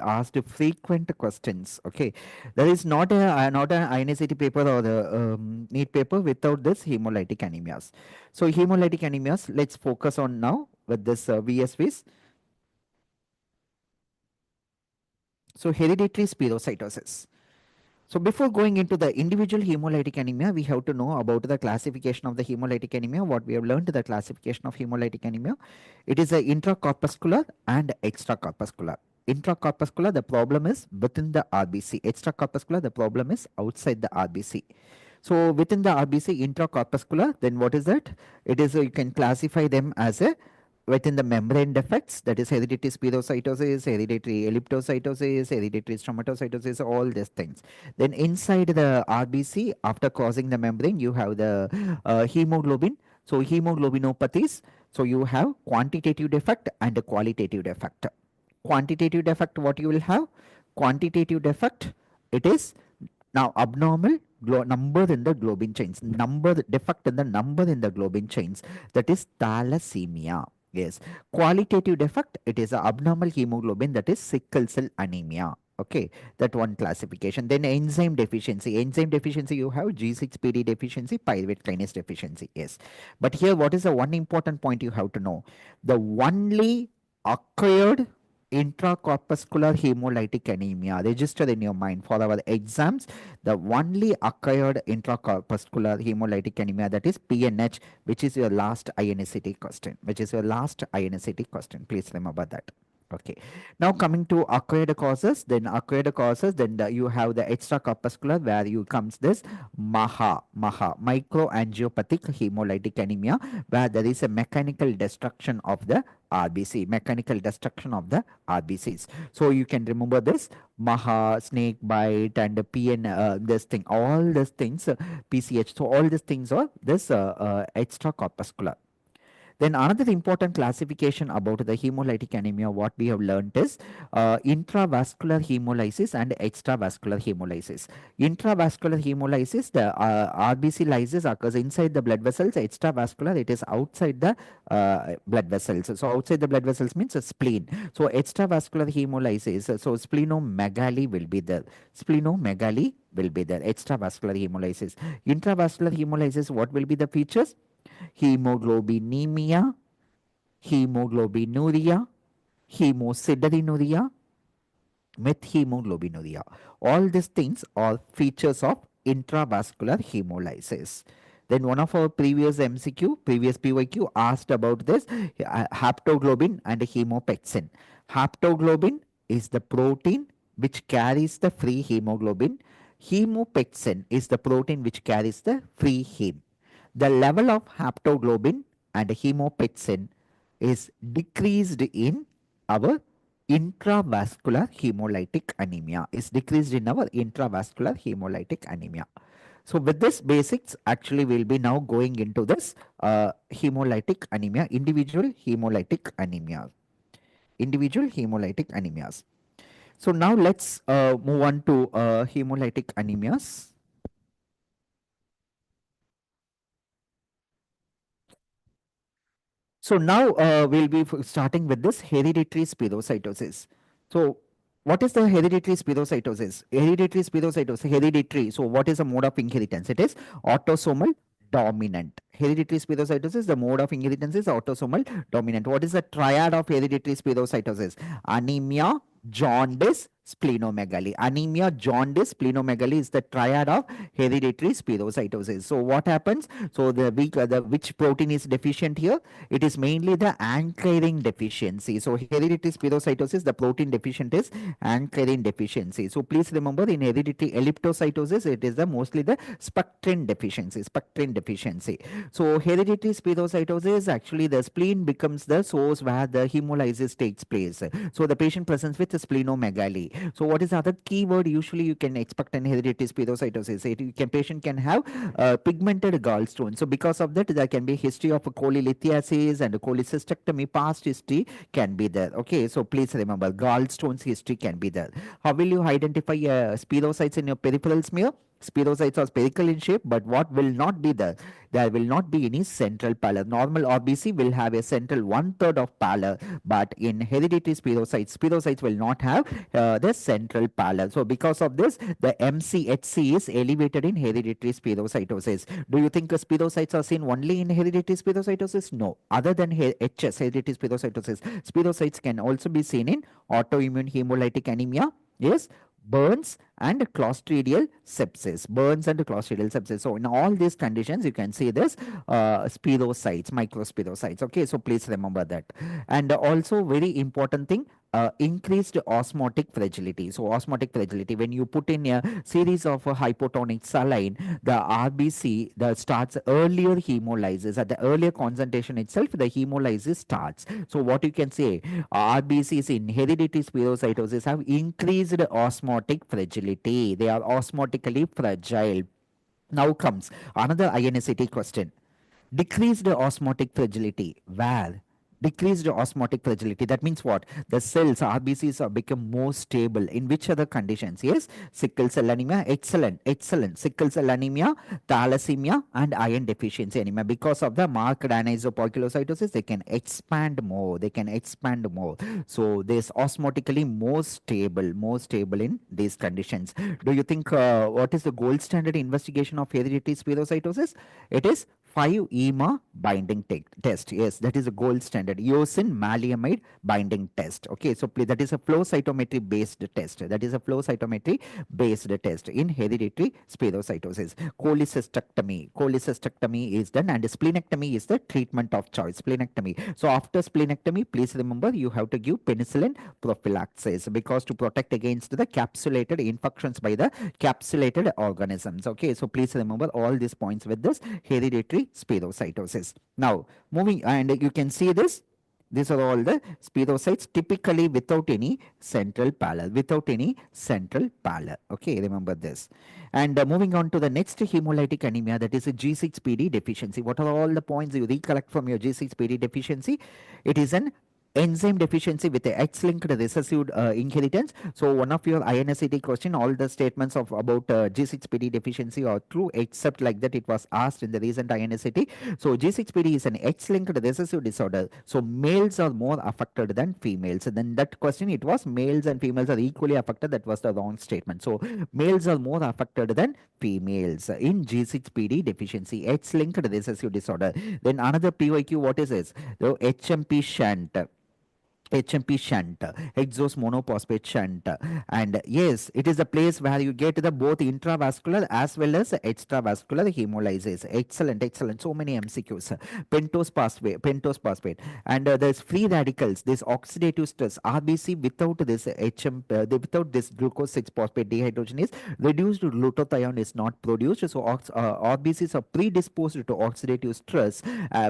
asked frequent questions. Okay, there is not an INCT paper or the NEET paper without this hemolytic anemias. So hemolytic anemias, let's focus on now with this VSVs. So hereditary spherocytosis. So before going into the individual hemolytic anemia, we have to know about the classification of the hemolytic anemia. What we have learned, the classification of hemolytic anemia, it is a intracorpuscular and extracorpuscular. Intracorpuscular, the problem is within the RBC. Extracorpuscular, the problem is outside the RBC. So within the RBC, intracorpuscular, then what is that? It is, you can classify them as a within the membrane defects, that is hereditary spherocytosis, hereditary elliptocytosis, hereditary stomatocytosis, all these things. Then inside the RBC, after crossing the membrane, you have the hemoglobin. So hemoglobinopathies. So you have quantitative defect and a qualitative defect. Quantitative defect, what you will have? Quantitative defect, it is now abnormal number in the globin chains, number defect in the number in the globin chains, that is thalassemia. Yes. Qualitative defect, it is a abnormal hemoglobin, that is sickle cell anemia. Okay, that one classification. Then enzyme deficiency. Enzyme deficiency, you have G6PD deficiency, pyruvate kinase deficiency. Yes. But here, what is the one important point you have to know? The only occurred intracorpuscular hemolytic anemia registered in your mind for our exams, the only acquired intracorpuscular hemolytic anemia, that is PNH, which is your last INCT question, please remember that. Okay, now coming to acquired causes, then you have the extracorpuscular, where you comes this microangiopathic hemolytic anemia, where there is a mechanical destruction of the RBCs. So you can remember this snake bite and PN, this thing, all these things, PCH. So all these things are this extracorpuscular. Then another important classification about the hemolytic anemia, what we have learned is intravascular hemolysis and extravascular hemolysis. Intravascular hemolysis, the RBC lysis occurs inside the blood vessels. Extravascular, it is outside the blood vessels. So outside the blood vessels means a spleen. So extravascular hemolysis, so splenomegaly will be there. Splenomegaly will be there. Extravascular hemolysis. Intravascular hemolysis, what will be the features? Hemoglobinemia, hemoglobinuria, hemosideриnuria, methemoglobinuria. All these things are features of intravascular hemolysis. Then one of our previous MCQ, previous PYQ asked about this haptoglobin and hemopexin. Haptoglobin is the protein which carries the free hemoglobin. Hemopexin is the protein which carries the free heme. The level of haptoglobin and hemopexin is decreased in our intravascular hemolytic anemia. So with this basics, actually we'll be now going into this hemolytic anemia, individual hemolytic anemias. So now let's move on to hemolytic anemias. So now we'll be starting with this hereditary spherocytosis. So what is the hereditary spherocytosis? Hereditary. So what is the mode of inheritance? It is autosomal dominant. Hereditary spherocytosis, the mode of inheritance is autosomal dominant. What is the triad of hereditary spherocytosis? Anemia, jaundice, splenomegaly. Anemia, jaundice, splenomegaly is the triad of hereditary spherocytosis. So what happens? So the which protein is deficient here? It is mainly the ankyrin deficiency. So hereditary spherocytosis, the protein deficient is ankyrin deficiency. So please remember, in hereditary elliptocytosis, it is the mostly the spectrin deficiency. So hereditary spherocytosis, actually the spleen becomes the source where the hemolysis takes place. So the patient presents with splenomegaly. So what is the other keyword usually you can expect in hereditary spherocytosis? Patient can have pigmented gallstones. So because of that, there can be history of cholelithiasis and cholecystectomy. Past history can be there. Okay, so please remember, gallstones history can be there. How will you identify spherocytes in your peripheral smear? Spherocytes are spherical in shape, but what will not be there? There will not be any central pallor. Normal RBC will have a central one-third of pallor, but in hereditary spherocytes will not have the central pallor. So because of this, the MCHC is elevated in hereditary spherocytosis. Do you think spherocytes are seen only in hereditary spherocytosis? No. Other than HS, hereditary spherocytosis, spherocytes can also be seen in autoimmune hemolytic anemia. Yes, burns and clostridial sepsis. Burns and clostridial sepsis. So in all these conditions, you can see this spirocytes, microspirocytes. Okay, so please remember that. And also very important thing, increased osmotic fragility. So osmotic fragility, when you put in a series of hypotonic saline, the RBC that starts earlier hemolysis. At the earlier concentration itself, the hemolysis starts. So what you can say, RBCs in hereditary spherocytosis have increased osmotic fragility. They are osmotically fragile. Now comes another INSCT question. Decreased osmotic fragility. Where? Decreased osmotic fragility. That means what? The cells, RBCs, are become more stable. In which other conditions? Yes, sickle cell anemia. Excellent, excellent. Sickle cell anemia, thalassemia, and iron deficiency anemia. Because of the marked anisopoikilocytosis, they can expand more. They can expand more. So this osmotically more stable in these conditions. Do you think what is the gold standard investigation of hereditary spherocytosis? It is 5-EMA binding test. Yes, that is a gold standard. Eosin maleimide binding test. Okay, so that is a flow cytometry based test. That is a flow cytometry based test in hereditary spherocytosis. Cholecystectomy is done, and splenectomy is the treatment of choice. Splenectomy. So after splenectomy, please remember you have to give penicillin prophylaxis, because to protect against the capsulated infections by the capsulated organisms. Okay, so please remember all these points with this hereditary spherocytosis. Now moving, and you can see this, these are all the spherocytes typically without any central pallor, okay, remember this. And moving on to the next hemolytic anemia, that is a G6PD deficiency. What are all the points you recollect from your G6PD deficiency? It is an enzyme deficiency with a X-linked recessive inheritance. So one of your INSCT question, all the statements of about G6PD deficiency are true, except like that it was asked in the recent INSCT. So G6PD is an X-linked recessive disorder. So males are more affected than females. And then that question, it was males and females are equally affected. That was the wrong statement. So males are more affected than females in G6PD deficiency, X-linked recessive disorder. Then another PYQ, what is this? The HMP shunt. HMP shunt, hexose monophosphate shunt, and yes, it is the place where you get the both intravascular as well as extravascular hemolysis. Excellent, excellent. So many MCQs. Pentose phosphate, and there's free radicals. This oxidative stress, RBC without this without this glucose 6-phosphate dehydrogenase, reduced glutathione is not produced. So RBCs are predisposed to oxidative stress.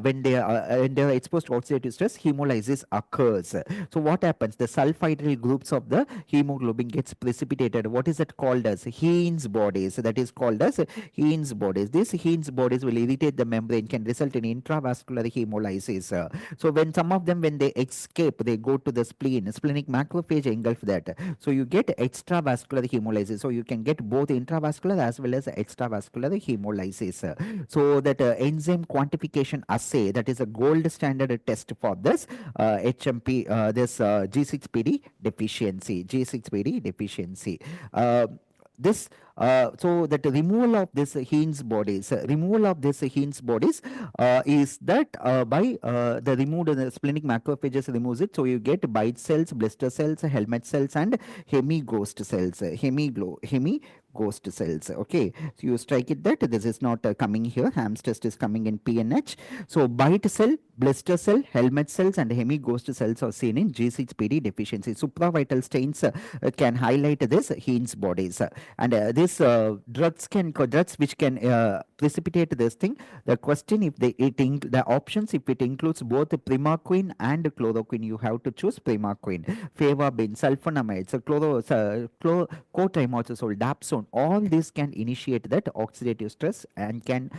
When they are exposed to oxidative stress, hemolysis occurs. So what happens? The sulfhydryl groups of the hemoglobin gets precipitated. What is it called as? Heinz bodies. That is called as Heinz bodies. These Heinz bodies will irritate the membrane, can result in intravascular hemolysis. So when some of them, when they escape, they go to the spleen. Splenic macrophage engulf that. So you get extravascular hemolysis. So you can get both intravascular as well as extravascular hemolysis. So that enzyme quantification assay, that is a gold standard test for this HMP, this G6PD deficiency. G6PD deficiency. This so that removal of this Heinz bodies, is that by the removed splenic macrophages removes it. So you get bite cells, blister cells, helmet cells, and hemighost cells. Ghost cells. Okay, so you strike it that this is not coming here. Ham's test is coming in PNH. So bite cell, blister cell, helmet cells, and hemighost cells are seen in G6PD deficiency. Supravital stains can highlight this Heinz bodies, and this drugs which can precipitate this thing. The question, if the options, if it includes both primaquine and chloroquine, you have to choose primaquine. Fevabin, sulfonamides, cotrimoxazole, dapsone, all this can initiate that oxidative stress and can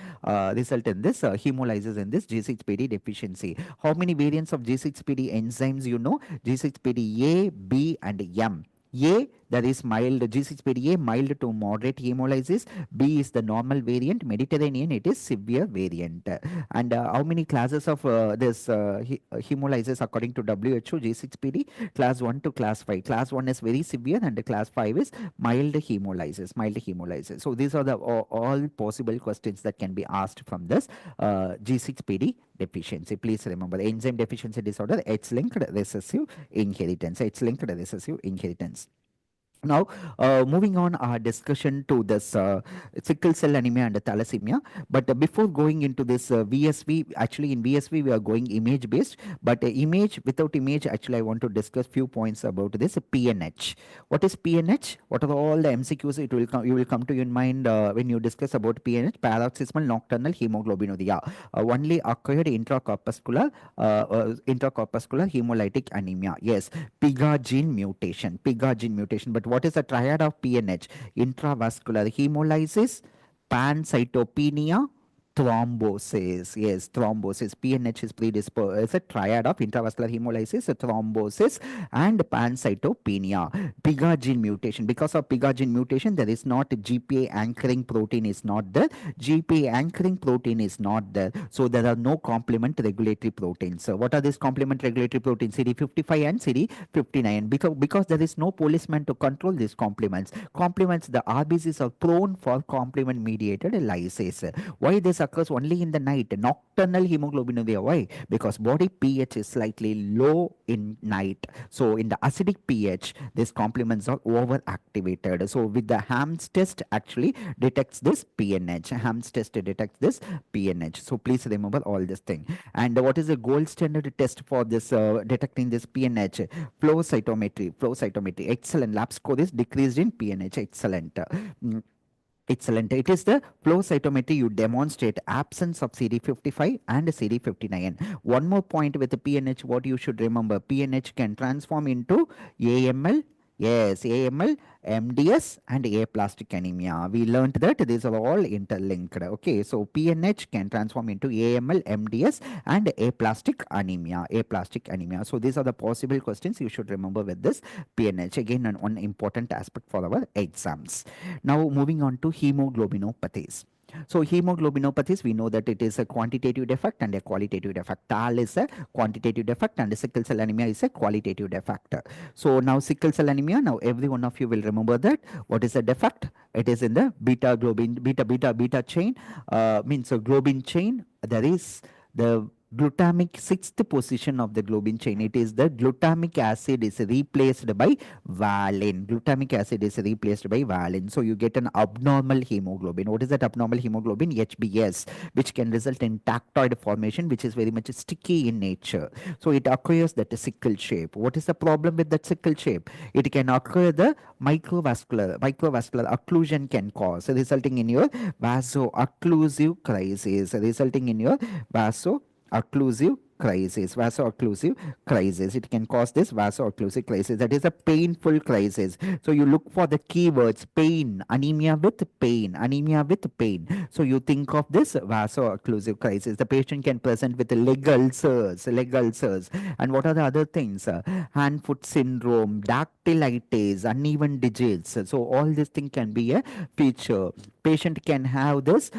result in this hemolysis in this G6PD deficiency. How many variants of G6PD enzymes you know? G6PD A, B, and M. A, There is mild G6PD, mild to moderate hemolysis. B is the normal variant. Mediterranean, it is severe variant. And how many classes of this hemolysis according to WHO? G6PD, class 1 to class 5. Class 1 is very severe and class 5 is mild hemolysis. Mild hemolysis. So these are the all possible questions that can be asked from this G6PD deficiency. Please remember enzyme deficiency disorder, X-linked recessive inheritance. X-linked recessive inheritance. Now, moving on our discussion to this sickle cell anemia and thalassemia. But before going into this VSV, actually in VSV we are going image based. But image without image, actually I want to discuss few points about this PNH. What is PNH? What are all the MCQs? It will come. You will come to your mind when you discuss about PNH. Paroxysmal nocturnal hemoglobinuria. Only occurred intracorpuscular hemolytic anemia. Yes, PIGA gene mutation. PIGA gene mutation. But what is the triad of PNH? Intravascular hemolysis, pancytopenia, thrombosis. Yes, thrombosis. PNH is predisposed. It's a triad of intravascular hemolysis, thrombosis, and pancytopenia. PIGA gene mutation. Because of PIGA gene mutation, there is not GPA anchoring protein is not there. GPA anchoring protein is not there. So there are no complement regulatory proteins. So what are these complement regulatory proteins? CD55 and CD59. Because there is no policeman to control these complements. Complements, the RBCs are prone for complement mediated lysis. Why this occurs only in the night? Nocturnal hemoglobinuria. Why? Because body pH is slightly low in night. So in the acidic pH, these complements are overactivated. So with the Ham's test actually detects this PNH. Ham's test detects this PNH. So please remember all this thing. And what is the gold standard test for this detecting this PNH? Flow cytometry. Flow cytometry. Excellent. Lab score is decreased in PNH. Excellent. Excellent. It is the flow cytometry you demonstrate absence of CD55 and CD59. One more point with the PNH, what you should remember, PNH can transform into AML. Yes, AML, MDS, and aplastic anemia. We learned that these are all interlinked. Okay, so PNH can transform into AML, MDS, and aplastic anemia. Aplastic anemia. So these are the possible questions you should remember with this PNH. Again, one important aspect for our exams. Now, moving on to hemoglobinopathies. So hemoglobinopathies, we know that it is a quantitative defect and a qualitative defect. TAL is a quantitative defect and sickle cell anemia is a qualitative defect. So now sickle cell anemia, now every one of you will remember that. What is a defect? It is in the beta globin, beta chain, means a globin chain. There is the glutamic sixth position of the globin chain. It is the glutamic acid is replaced by valine. Glutamic acid is replaced by valine. So you get an abnormal hemoglobin. What is that abnormal hemoglobin? HbS, which can result in tactoid formation, which is very much sticky in nature. So it occurs that sickle shape. What is the problem with that sickle shape? It can occur the microvascular occlusion can cause, resulting in your vaso-occlusive crisis, resulting in your vaso-occlusive crisis. It can cause this vaso-occlusive crisis. That is a painful crisis. So you look for the keywords: pain, anemia with pain, anemia with pain. So you think of this vaso-occlusive crisis. The patient can present with leg ulcers. And what are the other things? Hand-foot syndrome, dactylitis, uneven digits. So all these things can be a feature. Patient can have this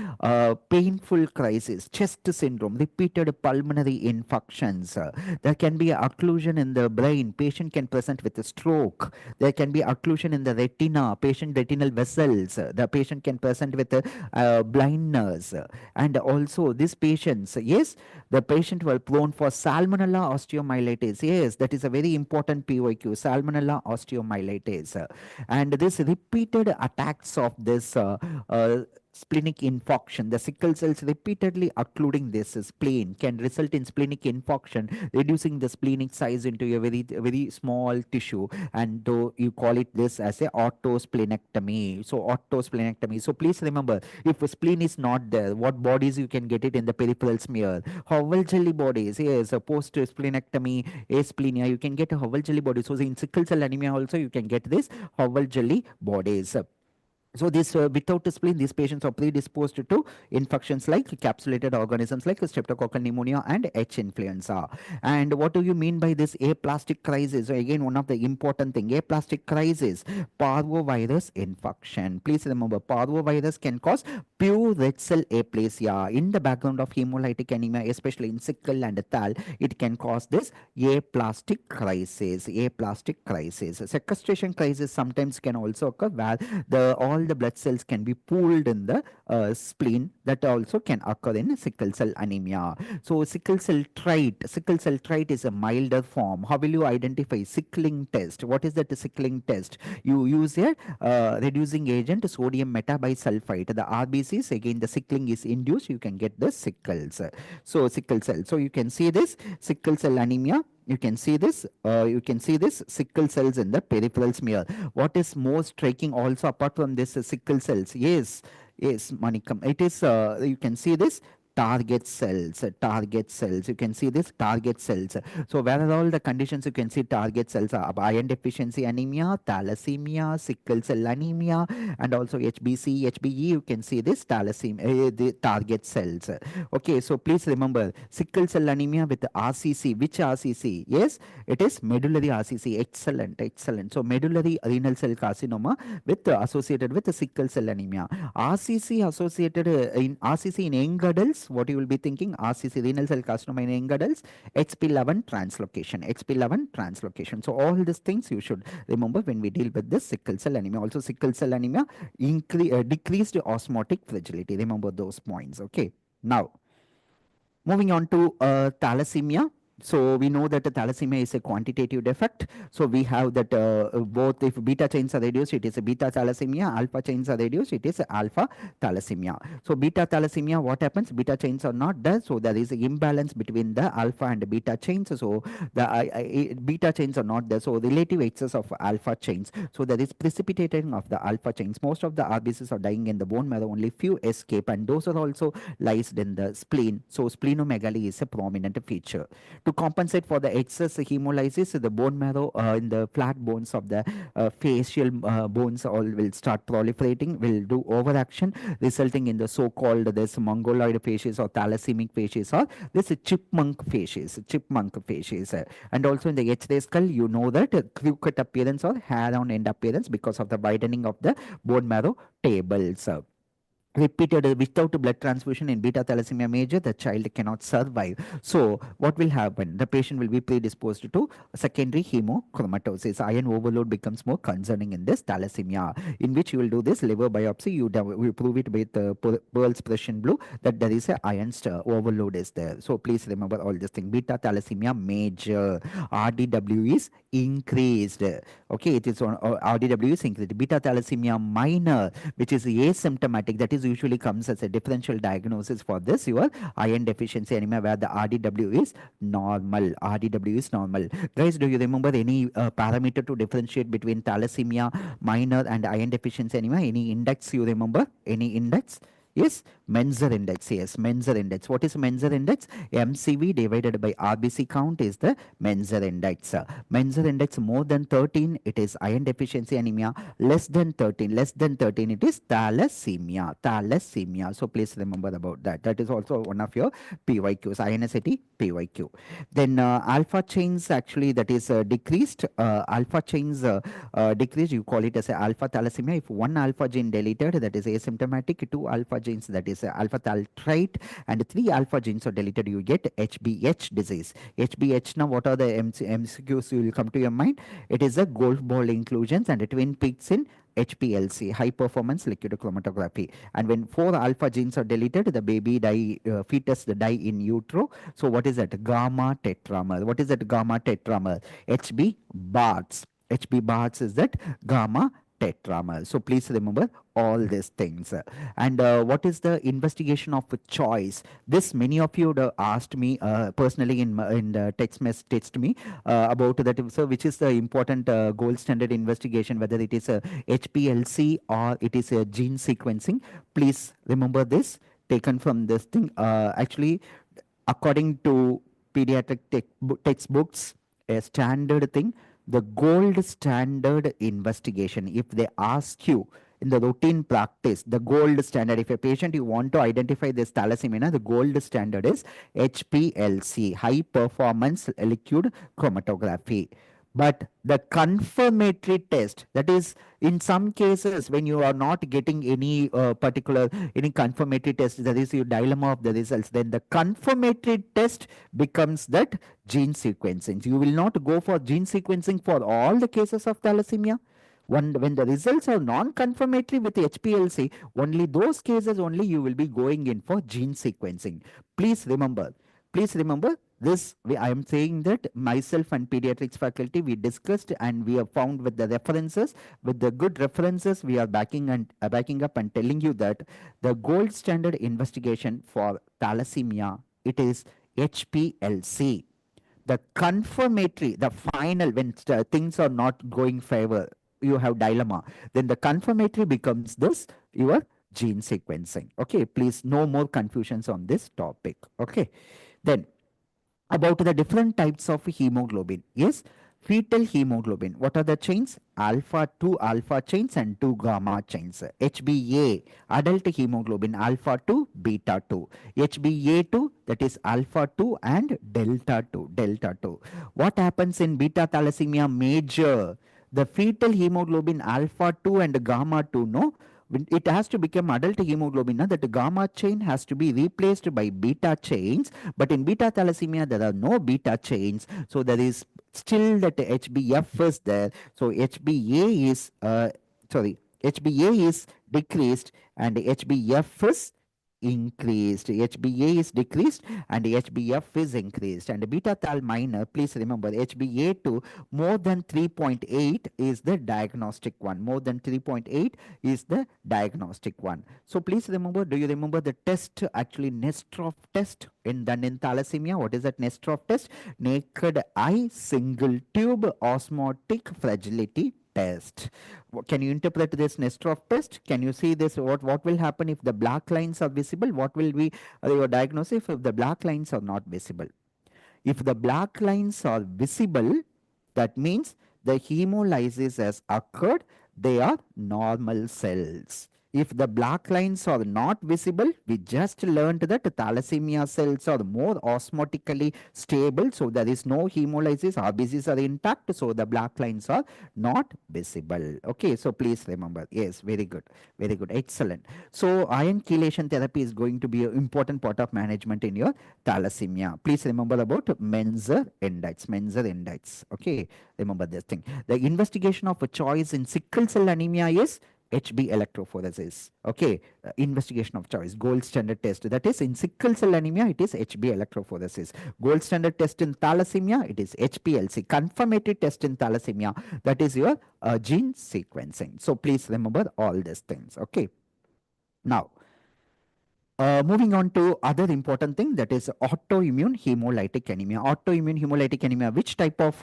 painful crisis, chest syndrome, repeated pulmonary infections. There can be occlusion in the brain. Patient can present with a stroke. There can be occlusion in the retina, patient retinal vessels. The patient can present with blindness. And also these patients, yes, the patient were prone for salmonella osteomyelitis. Yes, that is a very important PYQ, salmonella osteomyelitis. And this repeated attacks of this splenic infarction, the sickle cells repeatedly occluding this spleen can result in splenic infarction, reducing the splenic size into a very small tissue, and though you call it this as a autosplenectomy. So please remember, if a spleen is not there, what bodies you can get it in the peripheral smear? Howell jelly bodies. Yes, post splenectomy, asplenia, you can get a Howell jelly body. So in sickle cell anemia also you can get this Howell jelly bodies. So this without the spleen, these patients are predisposed to infections like capsulated organisms like streptococcal pneumonia and H influenza. And what do you mean by this aplastic crisis? So again, one of the important thing, aplastic crisis, parvovirus infection. Please remember, parvovirus can cause pure red cell aplasia. In the background of hemolytic anemia, especially in sickle and thal, it can cause this aplastic crisis. Aplastic crisis. Sequestration crisis sometimes can also occur where the all the blood cells can be pooled in the spleen. That also can occur in sickle cell anemia. So sickle cell trait is a milder form. How will you identify sickling test? What is that sickling test? You use a reducing agent sodium metabisulfite. The RBCs, again the sickling is induced, you can get the sickles. So sickle cell. So you can see this sickle cell anemia. You can see this sickle cells in the peripheral smear. What is more striking also apart from this sickle cells? Yes, Manikam. It is, you can see this target cells. You can see this target cells. So where are all the conditions you can see target cells are? Iron deficiency anemia, thalassemia, sickle cell anemia, and also HBC, HBE. You can see this thalassemia, the target cells. Okay, so please remember sickle cell anemia with RCC. Which RCC? Yes, it is medullary RCC. Excellent. So medullary renal cell carcinoma with associated with the sickle cell anemia. RCC associated in RCC in young adults. What you will be thinking? RCC renal cell carcinoma in young adults. XP11 translocation. XP11 translocation. So all these things you should remember when we deal with this sickle cell anemia. Also sickle cell anemia decreased osmotic fragility. Remember those points. Okay. Now moving on to thalassemia. So we know that the thalassemia is a quantitative defect. So we have that both if beta chains are reduced, it is a beta thalassemia. Alpha chains are reduced, it is a alpha thalassemia. So beta thalassemia, what happens? Beta chains are not there. So there is an imbalance between the alpha and beta chains. So the beta chains are not there. So relative excess of alpha chains. So there is precipitating of the alpha chains. Most of the RBCs are dying in the bone marrow. Only few escape, and those are also lies in the spleen. So splenomegaly is a prominent feature. To compensate for the excess hemolysis, the bone marrow in the flat bones of the facial bones all will start proliferating, will do overaction, resulting in the so-called this mongoloid facies or thalassemic facies or this chipmunk facies. And also in the X-ray skull, you know that crooked appearance or hair on end appearance because of the widening of the bone marrow tables. Repeated without blood transfusion in beta thalassemia major, the child cannot survive. So what will happen? The patient will be predisposed to secondary hemochromatosis. Iron overload becomes more concerning in this thalassemia, in which you will do this liver biopsy. You prove it with Pearl's Prussian blue that there is a iron overload is there. So please remember all this thing. Beta thalassemia major, RDW is increased. Okay, it is on RDW is increased. Beta thalassemia minor, which is asymptomatic, that is usually comes as a differential diagnosis for this your iron deficiency anemia, where the RDW is normal. RDW is normal. Guys, do you remember any parameter to differentiate between thalassemia minor and iron deficiency anemia? Any index you remember? Any index? Yes, Menzer index. Yes, Menzer index. What is Menzer index? MCV divided by RBC count is the Menzer index. Menzer index more than 13, it is iron deficiency anemia. Less than 13, it is thalassemia. So please remember about that. That is also one of your PYQs, INSAT PYQ. Then alpha chains, actually that is decreased. Alpha chains decreased, you call it as a alpha thalassemia. If one alpha gene deleted, that is asymptomatic. Two alpha genes, that is alpha thal trait, and three alpha genes are deleted, you get HBH disease. HBH, now what are the MCQs will come to your mind? It is a golf ball inclusions and twin peaks in HPLC, high performance liquid chromatography. And when four alpha genes are deleted, the baby fetus die in utero. So what is that? Gamma tetramer. What is that gamma tetramer? HB Barts. HB Barts is that gamma tetramer. So please remember all these things. And what is the investigation of choice? This many of you asked me personally in the text me about that. So which is the important gold standard investigation, whether it is a HPLC or it is a gene sequencing. Please remember this, taken from this thing. Actually, according to pediatric textbooks, a standard thing, the gold standard investigation, if they ask you in the routine practice, the gold standard, if a patient you want to identify this thalassemia, the gold standard is HPLC, high performance liquid chromatography. But the confirmatory test, that is, in some cases when you are not getting any any confirmatory test, that is your dilemma of the results, then the confirmatory test becomes that gene sequencing. You will not go for gene sequencing for all the cases of thalassemia. When the results are non-confirmatory with HPLC, only those cases only you will be going in for gene sequencing. Please remember, this. I am saying that myself and pediatrics faculty, we discussed and we have found with the references, with the good references, we are backing up and telling you that the gold standard investigation for thalassemia, it is HPLC. The confirmatory, the final, when things are not going favor, you have dilemma, then the confirmatory becomes this, your gene sequencing. Okay, please, no more confusions on this topic. Okay, then about the different types of hemoglobin. Yes, fetal hemoglobin. What are the chains? Alpha 2 alpha chains and 2 gamma chains. HbA, adult hemoglobin, alpha 2, beta 2. HbA2, that is alpha 2 and delta 2, delta 2. What happens in beta thalassemia major? The fetal hemoglobin alpha 2 and gamma 2, no? It has to become adult hemoglobin, that gamma chain has to be replaced by beta chains. But in beta thalassemia, there are no beta chains. So there is still that HbF is there. So HbA is, HbA is decreased and HbF is increased. HbA is decreased and HbF is increased. And beta thal minor, please remember, HbA2 more than 3.8 is the diagnostic one. More than 3.8 is the diagnostic one. So please remember, do you remember the test, actually Nestrov test done in thalassemia? What is that Nestrov test? Naked eye single tube osmotic fragility test. Can you interpret this Nestrov test? Can you see this? What will happen if the black lines are visible? What will be your diagnosis if the black lines are not visible? If the black lines are visible, that means the hemolysis has occurred. They are normal cells. If the black lines are not visible, we just learned that thalassemia cells are more osmotically stable. So there is no hemolysis, RBCs are intact. So the black lines are not visible. Okay, so please remember. Yes, very good. Very good. Excellent. So iron chelation therapy is going to be an important part of management in your thalassemia. Please remember about Menzer index. Menzer index. Okay, remember this thing. The investigation of a choice in sickle cell anemia is HB electrophoresis. Okay, investigation of choice, gold standard test. That is in sickle cell anemia, it is HB electrophoresis. Gold standard test in thalassemia, it is HPLC. Confirmatory test in thalassemia, that is your gene sequencing. So please remember all these things. Okay. Now, moving on to other important thing, that is autoimmune hemolytic anemia. Autoimmune hemolytic anemia, which type of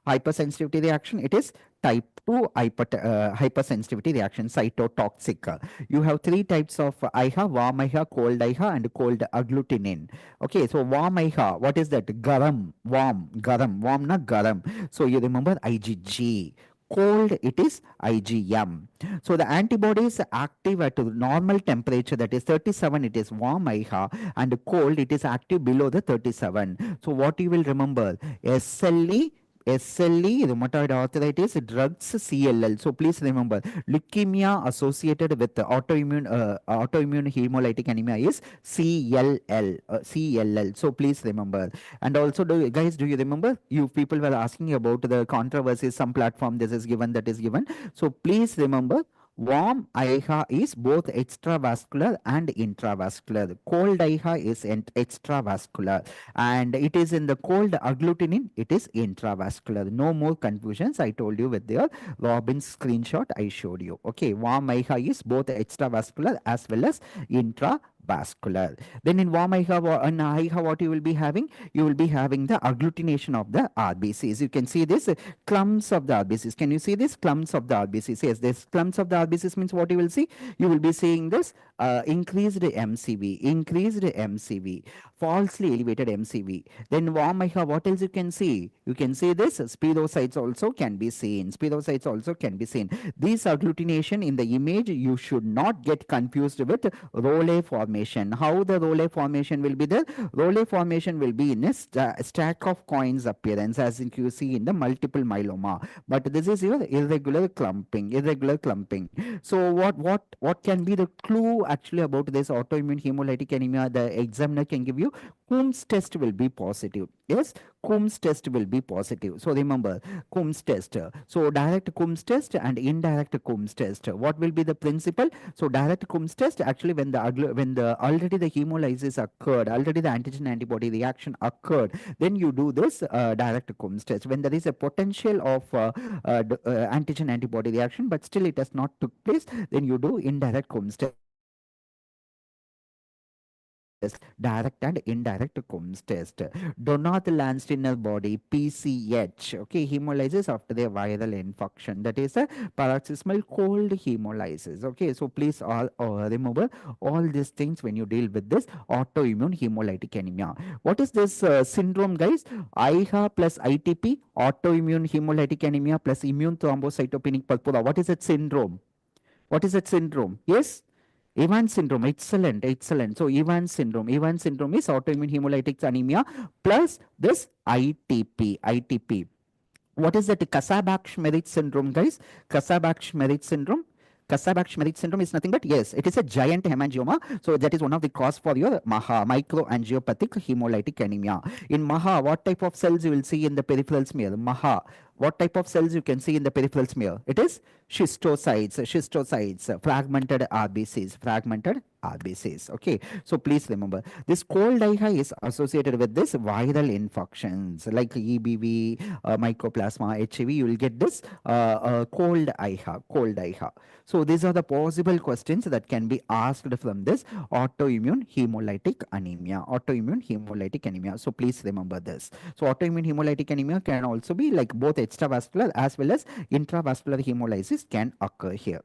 hypersensitivity reaction? It is type 2 hypersensitivity reaction, cytotoxic. You have three types of IHA, warm IHA, cold IHA, and cold agglutinin. Okay, so warm IHA, what is that? Garam, warm na garam. So you remember IgG. Cold, it is IgM. So the antibody is active at normal temperature, that is 37, it is warm IHA, and cold, it is active below the 37. So what you will remember? SLE, rheumatoid arthritis, drugs, CLL. So please remember, leukemia associated with the autoimmune hemolytic anemia is CLL. So please remember. And also, do you remember? You people were asking about the controversies, some platform this is given, that is given. So please remember, warm IHA is both extravascular and intravascular. Cold IHA is extravascular. And it is in the cold agglutinin, it is intravascular. No more confusions. I told you with the Robin's screenshot I showed you. Okay, warm IHA is both extravascular as well as intravascular. Then in warm IHA, what you will be having? You will be having the agglutination of the RBCs. You can see this clumps of the RBCs. Can you see this clumps of the RBCs? Yes, this clumps of the RBCs means what you will see? You will be seeing this increased MCV, falsely elevated MCV. Then warm IHA, what else you can see? You can see this spirocytes also can be seen. Spirocytes also can be seen. This agglutination in the image, you should not get confused with Role formation. How the Role formation will be there? Role formation will be in a stack of coins appearance, as you see in the multiple myeloma. But this is your irregular clumping. Irregular clumping. So what can be the clue actually about this autoimmune hemolytic anemia? The examiner can give you Coombs test will be positive. Yes, Coombs test will be positive. So remember Coombs test. So direct Coombs test and indirect Coombs test. What will be the principle? So direct Coombs test, actually when the already the hemolysis occurred, already the antigen antibody reaction occurred, then you do this direct Coombs test. When there is a potential of antigen antibody reaction, but still it has not took place, then you do indirect Coombs test. Direct and indirect Coombs test. Donat Landsteiner body, PCH, okay, hemolysis after the viral infection. That is a paroxysmal cold hemolysis. Okay, so please all remember all these things when you deal with this autoimmune hemolytic anemia. What is this syndrome, guys? IHA plus ITP, autoimmune hemolytic anemia plus immune thrombocytopenic purpura. What is that syndrome? What is that syndrome? Yes? Evans syndrome, excellent, excellent. So Evans syndrome is autoimmune hemolytic anemia plus this ITP. What is that Kasabach-Schmerit syndrome, guys? Kasabach-Schmerit syndrome. Kasabach-Schmerit syndrome is nothing but, yes, it is a giant hemangioma. So that is one of the cause for your MAHA, microangiopathic hemolytic anemia. In MAHA, what type of cells you will see in the peripheral smear? MAHA. What type of cells you can see in the peripheral smear? It is schistocytes, fragmented RBCs. Okay, so please remember this cold IHA is associated with this viral infections like EBV, mycoplasma, HIV. You will get this cold IHA. So these are the possible questions that can be asked from this autoimmune hemolytic anemia. So please remember this. So autoimmune hemolytic anemia can also be like both extravascular as well as intravascular hemolysis can occur here.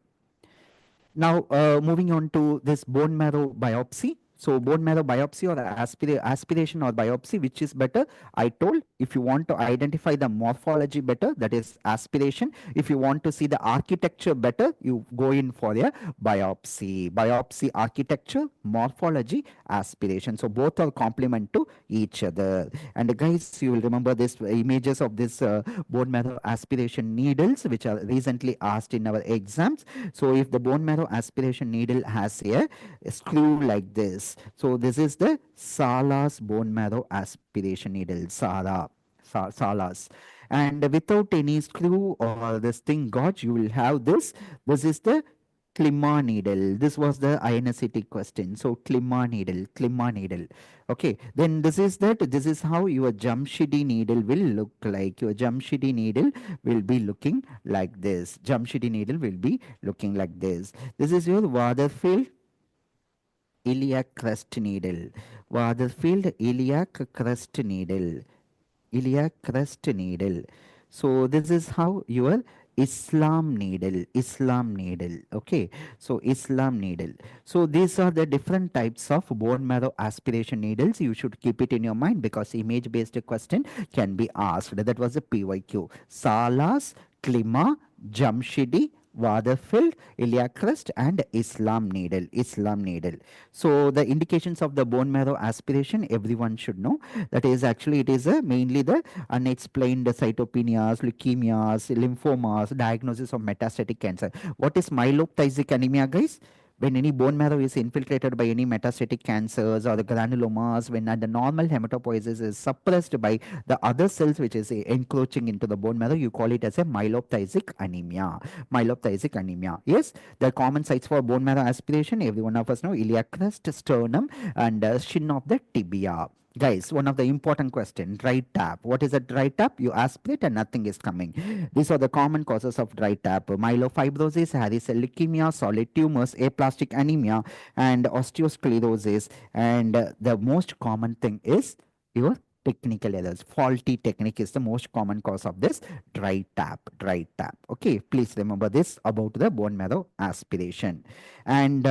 Now, moving on to this bone marrow biopsy. So bone marrow biopsy or aspiration or biopsy, which is better? I told, if you want to identify the morphology better, that is aspiration. If you want to see the architecture better, you go in for a biopsy. Biopsy, architecture, morphology, aspiration. So both are complement to each other. And guys, you will remember this images of this bone marrow aspiration needles, which are recently asked in our exams. So if the bone marrow aspiration needle has a screw like this, so this is the Salas bone marrow aspiration needle, Salas. And without any screw or this thing gauge, you will have this. This is the Klima needle. This was the INSCT question. So Klima needle. Okay, then this is how your Jamshidi needle will look like. Your Jamshidi needle will be looking like this. Jamshidi needle will be looking like this. This is your Waterfield iliac crest needle. Waterfield iliac crest needle. So this is how your Islam needle. Okay, so Islam needle. So these are the different types of bone marrow aspiration needles. You should keep it in your mind because image based question can be asked. That was a PYQ. Salas, Klima, Jamshidi, Waterfield, iliac crest, and Islam needle. So the indications of the bone marrow aspiration, everyone should know. That is actually, it is mainly the unexplained cytopenias, leukemias, lymphomas, diagnosis of metastatic cancer. What is myeloid anemia, guys? When any bone marrow is infiltrated by any metastatic cancers or the granulomas, when the normal hematopoiesis is suppressed by the other cells which is encroaching into the bone marrow, you call it as a myeloid anemia. Yes, the common sites for bone marrow aspiration, every one of us know, iliac crest, sternum, and shin of the tibia. Guys, one of the important question, dry tap. What is a dry tap? You aspirate and nothing is coming. These are the common causes of dry tap. Myelofibrosis, hairy cell leukemia, solid tumors, aplastic anemia, and osteosclerosis. And the most common thing is your technical errors. Faulty technique is the most common cause of this dry tap, dry tap. Okay, please remember this about the bone marrow aspiration. And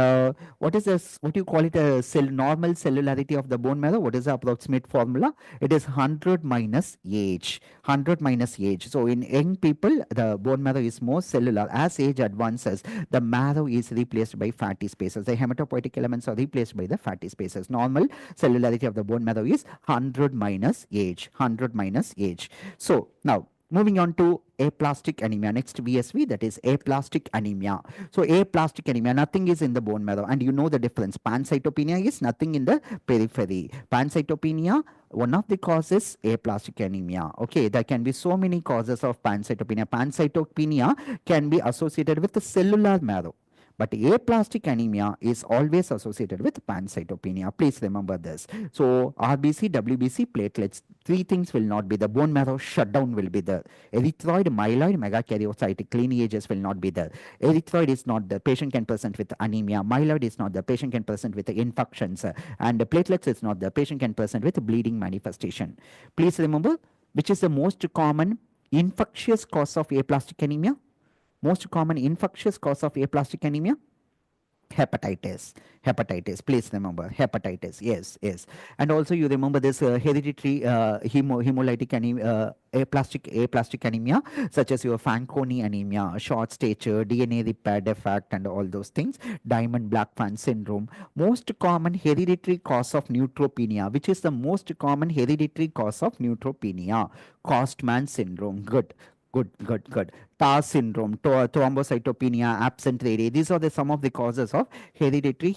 what is this? What do you call it? A normal cellularity of the bone marrow. What is the approximate formula? It is 100 minus age. 100 minus age. So in young people, the bone marrow is more cellular. As age advances, the marrow is replaced by fatty spaces. The hematopoietic elements are replaced by the fatty spaces. Normal cellularity of the bone marrow is 100 minus age. 100 minus age. So now moving on to aplastic anemia. Next VSV, that is aplastic anemia. So aplastic anemia, nothing is in the bone marrow, and you know the difference. Pancytopenia is nothing in the periphery. Pancytopenia, one of the causes aplastic anemia. Okay, there can be so many causes of pancytopenia. Pancytopenia can be associated with the cellular marrow, but aplastic anemia is always associated with pancytopenia. Please remember this. So RBC, WBC, platelets, three things will not be. The bone marrow shutdown will be there. Erythroid, myeloid, megakaryocytic lineages will not be there. Erythroid is not the patient can present with anemia. Myeloid is not the patient can present with infections. And the platelets is not the patient can present with bleeding manifestation. Please remember, which is the most common infectious cause of aplastic anemia? Most common infectious cause of aplastic anemia? Hepatitis. Hepatitis, please remember, hepatitis. Yes, yes. And also you remember this hereditary hemolytic anemia, aplastic anemia, such as your Fanconi anemia, short stature, DNA repair defect, and all those things. Diamond Blackfan syndrome. Most common hereditary cause of neutropenia. Which is the most common hereditary cause of neutropenia? Costman syndrome. Good. Good, good, good. TAR syndrome, thrombocytopenia, absent radius. These are some of the causes of hereditary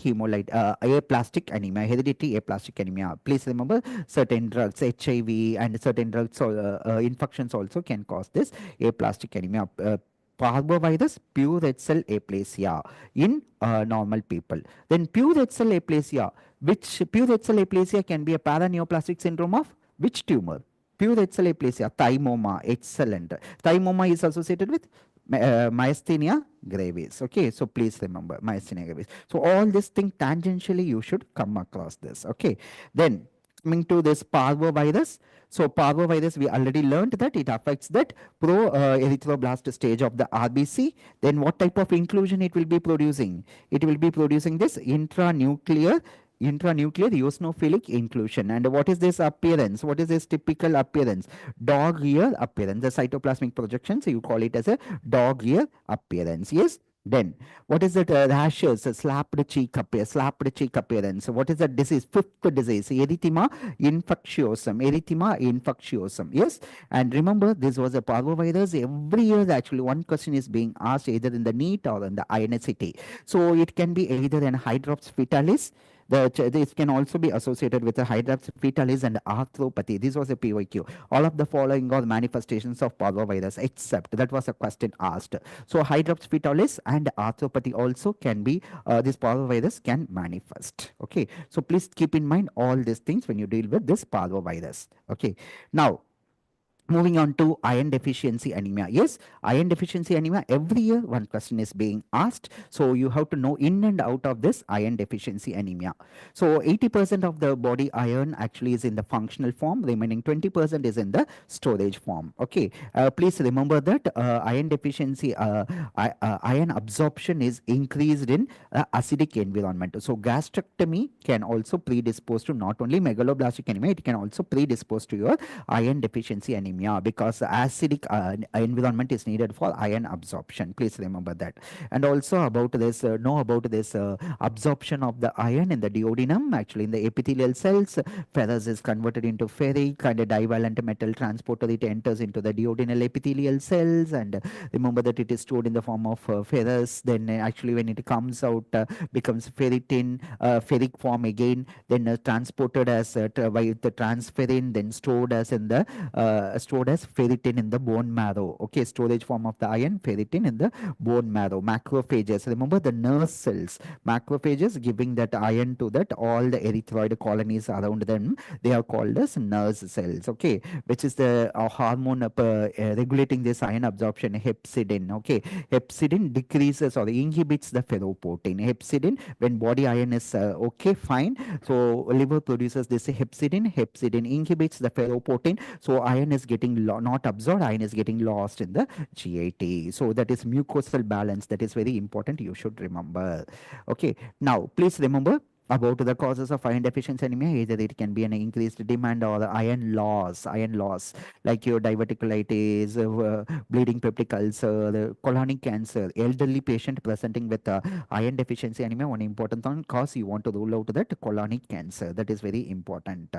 aplastic anemia, hereditary aplastic anemia. Please remember, certain drugs, HIV and certain drugs, infections also can cause this aplastic anemia. Parvovirus, pure red cell aplasia in normal people. Then pure red cell aplasia, which pure red cell aplasia can be a paraneoplastic syndrome of which tumor? Pure red cell aplasia, thymoma, excellent. Thymoma is associated with myasthenia gravis. Okay, so please remember myasthenia gravis. So all this thing tangentially you should come across this. Okay, then coming to this parvovirus. So parvovirus, we already learned that it affects that pro-erythroblast stage of the RBC. Then what type of inclusion it will be producing? It will be producing this intranuclear eosinophilic inclusion. And what is this appearance? What is this typical appearance? Dog ear appearance. The cytoplasmic projection, so you call it as a dog ear appearance. Yes. Then what is that? Rashes, slapped cheek appearance. What is that disease? Fifth disease, erythema infectiosum. Erythema infectiosum. Yes. And remember, this was a parvovirus. Every year, actually, one question is being asked either in the NEET or in the INSCT. So it can be either an hydrops fetalis. This can also be associated with a hydrops fetalis and arthropathy. This was a PYQ. All of the following are manifestations of parvovirus, except that was a question asked. So hydrops fetalis and arthropathy also can be, this parvovirus can manifest. Okay, so please keep in mind all these things when you deal with this parvovirus. Okay, now moving on to iron deficiency anemia. Yes, iron deficiency anemia, every year one question is being asked. So you have to know in and out of this iron deficiency anemia. So 80% of the body iron actually is in the functional form, remaining 20% is in the storage form. Okay, please remember that iron deficiency, iron absorption is increased in acidic environment. So gastrectomy can also predispose to not only megaloblastic anemia, it can also predispose to your iron deficiency anemia, because acidic environment is needed for iron absorption. Please remember that. And also about this, absorption of the iron in the duodenum. Actually, in the epithelial cells, ferrous is converted into ferric, and a divalent metal transporter, it enters into the duodenal epithelial cells. And remember that it is stored in the form of ferrous. Then actually, when it comes out, becomes ferritin, ferric form again. Then transported as by the transferrin, then stored as in the stored as ferritin in the bone marrow. Okay, storage form of the iron, ferritin in the bone marrow. Macrophages, remember the nurse cells. Macrophages giving that iron to that all the erythroid colonies around them. They are called as nurse cells. Okay, which is the hormone regulating this iron absorption, hepcidin. Okay, hepcidin decreases or inhibits the ferroportin. Hepcidin, when body iron is okay, fine. So liver produces this hepcidin. Hepcidin inhibits the ferroportin. So iron is getting not absorbed. Iron is getting lost in the GIT. So that is mucosal balance. That is very important. You should remember. Okay. Now, please remember about the causes of iron deficiency anemia. Either it can be an increased demand or iron loss, like your diverticulitis, bleeding peptic ulcer, colonic cancer, elderly patient presenting with iron deficiency anemia. One important cause you want to rule out that colonic cancer. That is very important.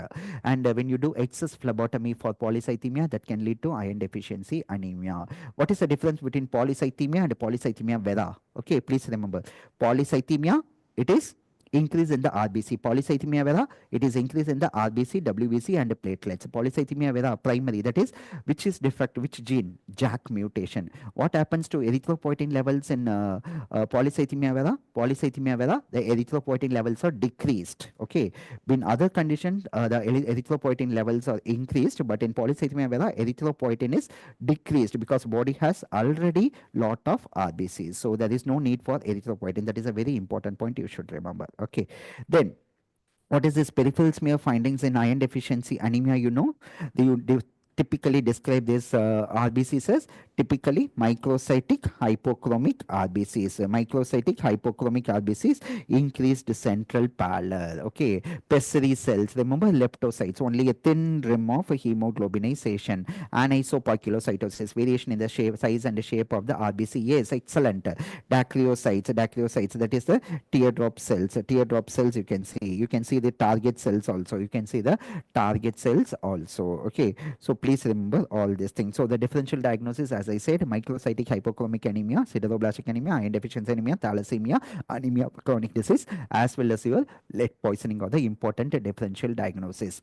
And when you do excess phlebotomy for polycythemia, that can lead to iron deficiency anemia. What is the difference between polycythemia and polycythemia vera? Okay, please remember. Polycythemia, it is increase in the RBC. Polycythemia vera, it is increase in the RBC, WBC and the platelets. Polycythemia vera primary, that is which is defect, which gene? JAK mutation. What happens to erythropoietin levels in polycythemia vera? Polycythemia vera, the erythropoietin levels are decreased. Okay. In other conditions, the erythropoietin levels are increased, but in polycythemia vera, erythropoietin is decreased because body has already lot of RBCs. So there is no need for erythropoietin. That is a very important point you should remember. Okay. Then what is this peripheral smear findings in iron deficiency anemia? You know, they typically describe this RBCs as typically microcytic hypochromic RBCs. Microcytic hypochromic RBCs, increased central pallor. Okay, pessary cells. Remember leptocytes, only a thin rim of hemoglobinization. Anisopoikilocytosis, variation in the shape, size and the shape of the RBC. Yes, excellent. Dacryocytes. That is the teardrop cells. Teardrop cells you can see. You can see the target cells also. You can see the target cells also. Okay, so please remember all these things. So the differential diagnosis, as I said, microcytic hypochromic anemia, sideroblastic anemia, iron deficiency anemia, thalassemia, anemia of chronic disease, as well as your lead poisoning are the important differential diagnosis.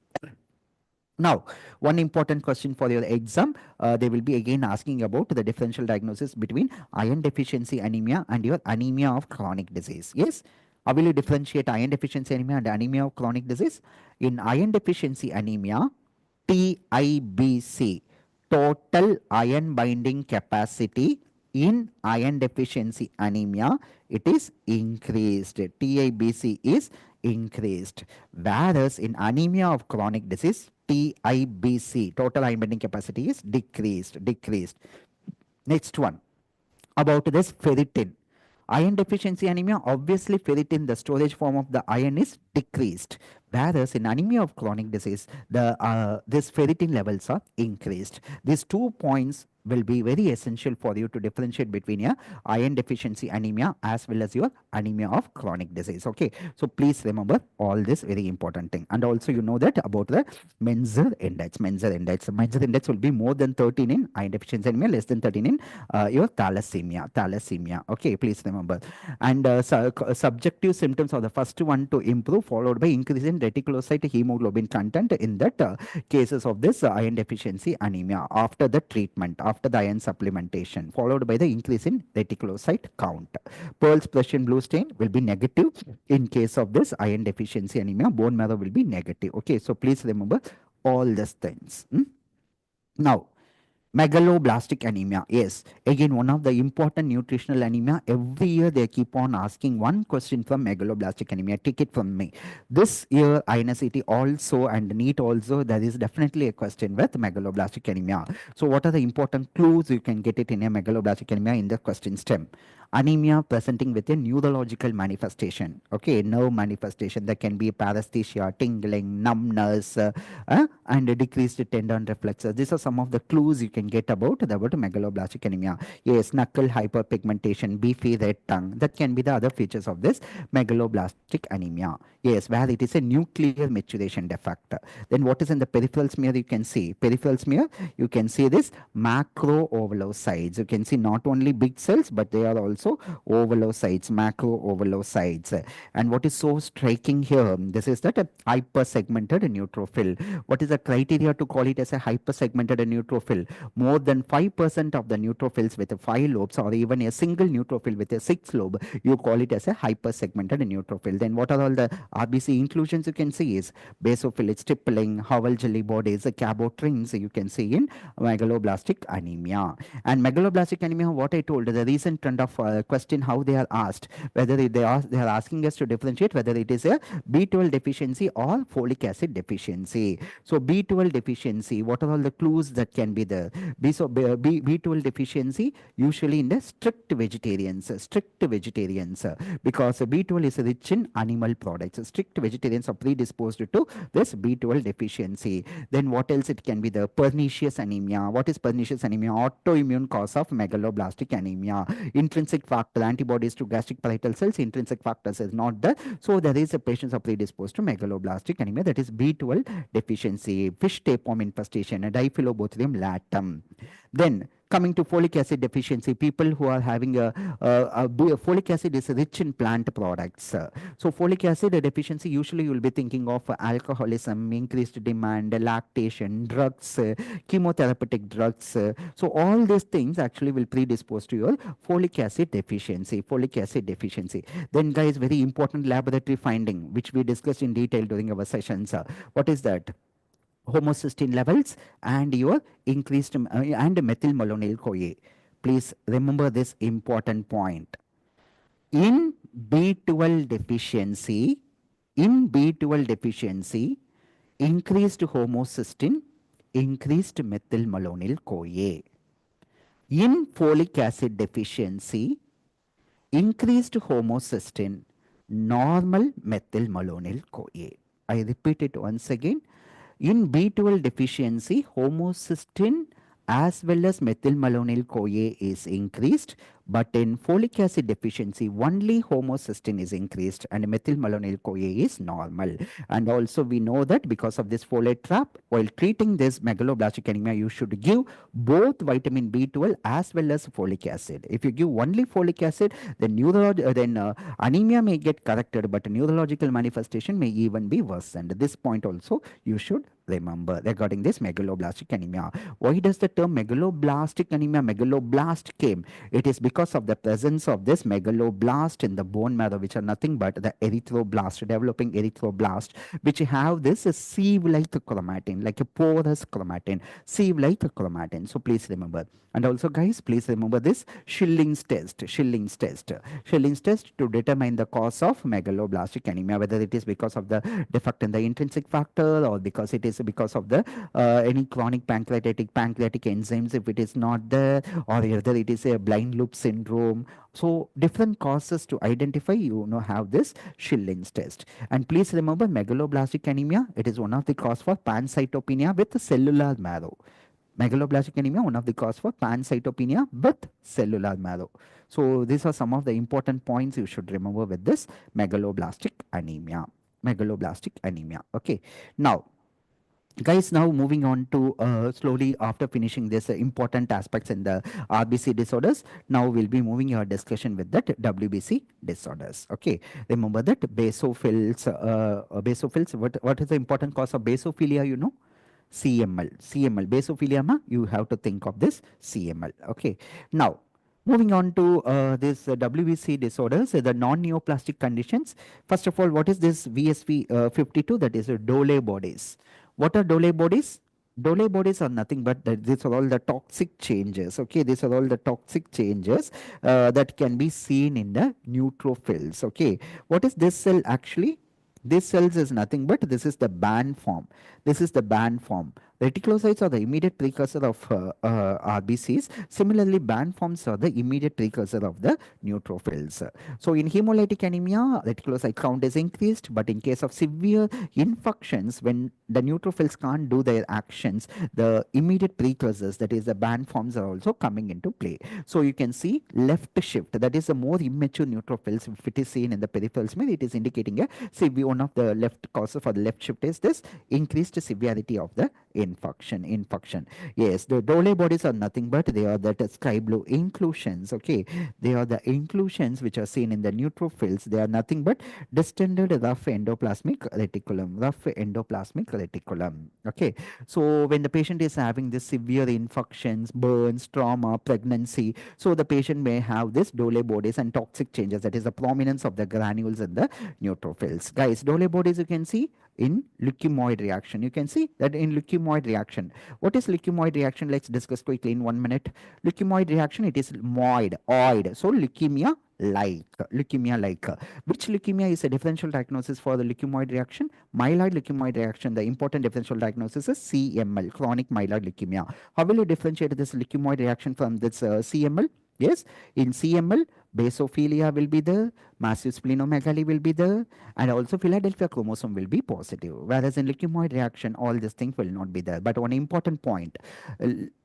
Now, one important question for your exam, they will be again asking about the differential diagnosis between iron deficiency anemia and your anemia of chronic disease. Yes, how will you differentiate iron deficiency anemia and anemia of chronic disease? In iron deficiency anemia, TIBC, total iron binding capacity in iron deficiency anemia, it is increased. TIBC is increased. Whereas in anemia of chronic disease, TIBC, total iron binding capacity, is decreased. Next one, about this ferritin. Iron deficiency anemia, obviously ferritin, the storage form of the iron, is decreased. Whereas in anemia of chronic disease, this ferritin levels are increased. These 2 points will be very essential for you to differentiate between your iron deficiency anemia as well as your anemia of chronic disease. Okay, so please remember all this very important thing. And also you know that about the Menzer index. Menzer index will be more than 13 in iron deficiency anemia, less than 13 in your thalassemia. Okay, please remember. And subjective symptoms are the first one to improve, followed by increase in reticulocyte hemoglobin content in that cases of this iron deficiency anemia after the treatment, after the iron supplementation, followed by the increase in reticulocyte count. Pearl's Prussian blue stain will be negative in case of this iron deficiency anemia. Bone marrow will be negative. Okay, so please remember all these things. Now, Megaloblastic anemia. Yes, again, one of the important nutritional anemia. Every year they keep on asking one question from megaloblastic anemia. Take it from me. This year, INSET also and NEET also, there is definitely a question with megaloblastic anemia. So what are the important clues you can get it in a megaloblastic anemia in the question stem? Anemia presenting with a neurological manifestation. Okay, nerve manifestation. There can be paresthesia, tingling, numbness, and a decreased tendon reflexes. These are some of the clues you can get about megaloblastic anemia. Yes, knuckle hyperpigmentation, beefy red tongue. That can be the other features of this megaloblastic anemia. Yes, where it is a nuclear maturation defect. Then what is in the peripheral smear? You can see peripheral smear. You can see this macro ovulocytes. You can see not only big cells, but they are also also ovulocytes, macro ovulocytes. And what is so striking here, this is that a hypersegmented neutrophil. What is the criteria to call it as a hypersegmented neutrophil? More than 5% of the neutrophils with 5 lobes, or even a single neutrophil with a 6 lobe, you call it as a hypersegmented neutrophil. Then what are all the RBC inclusions you can see is basophilic stippling, Howell jelly bodies, cabotrins you can see in megaloblastic anemia. And megaloblastic anemia, what I told, the recent trend of question how they are asked, whether they are asking us to differentiate whether it is a B12 deficiency or folic acid deficiency. So B12 deficiency, what are all the clues that can be there? B12 deficiency usually in the strict vegetarians, because B12 is rich in animal products. Strict vegetarians are predisposed to this B12 deficiency. Then what else? It can be the pernicious anemia. What is pernicious anemia? Autoimmune cause of megaloblastic anemia. Intrinsic factor, antibodies to gastric parietal cells, intrinsic factors is not there. So there is a patients are predisposed to megaloblastic anemia, that is B12 deficiency. Fish tapeworm infestation, Diphyllobothrium latum. Then coming to folic acid deficiency, people who are having folic acid is rich in plant products. So folic acid deficiency, usually you will be thinking of alcoholism, increased demand, lactation, drugs, chemotherapeutic drugs. So all these things actually will predispose to your folic acid deficiency. Then guys, very important laboratory finding which we discussed in detail during our sessions. What is that? Homocysteine levels and your increased and methylmalonyl CoA. Please remember this important point. In B12 deficiency, increased homocysteine, increased methylmalonyl CoA. In folic acid deficiency, increased homocysteine, normal methylmalonyl CoA. I repeat it once again. In B12 deficiency, homocysteine as well as methylmalonyl CoA is increased, but in folic acid deficiency, only homocysteine is increased and methylmalonyl CoA is normal. And also we know that because of this folate trap, while treating this megaloblastic anemia, you should give both vitamin B12 as well as folic acid. If you give only folic acid, then anemia may get corrected, but neurological manifestation may even be worsened. This point also you should remember regarding this megaloblastic anemia. Why does the term megaloblastic anemia, megaloblast came? It is because of the presence of this megaloblast in the bone marrow, which are nothing but the erythroblast, developing erythroblast, which have this sieve-like chromatin, like a porous chromatin, sieve-like chromatin. So please remember. And also guys, please remember this Schilling's test to determine the cause of megaloblastic anemia, whether it is because of the defect in the intrinsic factor or because it is because of the any chronic pancreatic enzymes, if it is not there, or whether it is a blind loop syndrome. So different causes to identify, have this Schilling's test. And please remember, megaloblastic anemia, it is one of the cause for pancytopenia with cellular marrow. Megaloblastic anemia, one of the cause for pancytopenia with cellular marrow. So these are some of the important points you should remember with this megaloblastic anemia. Okay. Now, guys, now moving on to slowly after finishing this important aspects in the RBC disorders, now we'll be moving our discussion with that WBC disorders. Okay, remember that basophils, what is the important cause of basophilia? CML, basophilia, you have to think of this CML. Okay, now moving on to this WBC disorders, the non-neoplastic conditions. First of all, what is this VSV 52? That is Dole bodies. What are Dole bodies? Dole bodies are nothing but these are all the toxic changes. Okay, these are all the toxic changes that can be seen in the neutrophils. Okay, what is this cell actually? This cells is nothing but this is the band form. Reticulocytes are the immediate precursor of RBCs. Similarly, band forms are the immediate precursor of the neutrophils. So in hemolytic anemia, reticulocyte count is increased, but in case of severe infections, when the neutrophils can't do their actions, the immediate precursors, that is the band forms, are also coming into play. So you can see left shift, that is the more immature neutrophils. If it is seen in the peripheral smell, it is indicating a severe. One of the left causes for the left shift is this increased severity of the infection. Yes, the Dole bodies are nothing but they are that sky blue inclusions. Okay, they are the inclusions which are seen in the neutrophils. They are nothing but distended rough endoplasmic reticulum. Okay, so when the patient is having this severe infections, burns, trauma, pregnancy, so the patient may have this Dole bodies and toxic changes. That is the prominence of the granules in the neutrophils. Guys, Dole bodies you can see in leukemoid reaction. You can see that in leukemoid reaction. What is leukemoid reaction? Let's discuss quickly in 1 minute. Leukemoid reaction, it is oid. So leukemia like. Which leukemia is a differential diagnosis for the leukemoid reaction? Myeloid leukemioid reaction. The important differential diagnosis is CML, chronic myeloid leukemia. How will you differentiate this leukemoid reaction from this CML? Yes, in CML, basophilia will be there, massive splenomegaly will be there, and also Philadelphia chromosome will be positive. Whereas in leukemoid reaction, all these things will not be there. But one important point,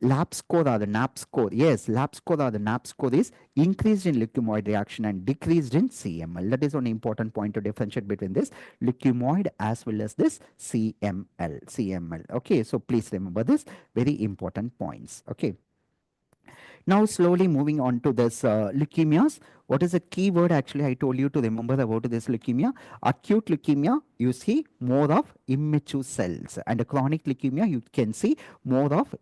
lab score or the NAP score, yes, lab score or the NAP score is increased in leukemoid reaction and decreased in CML. That is one important point to differentiate between this leukemoid as well as this CML. Okay, so please remember this very important points. Okay. Now, slowly moving on to this leukemias. What is the key word actually I told you to remember about this leukemia? Acute leukemia, you see more of immature cells. And a chronic leukemia, you can see more of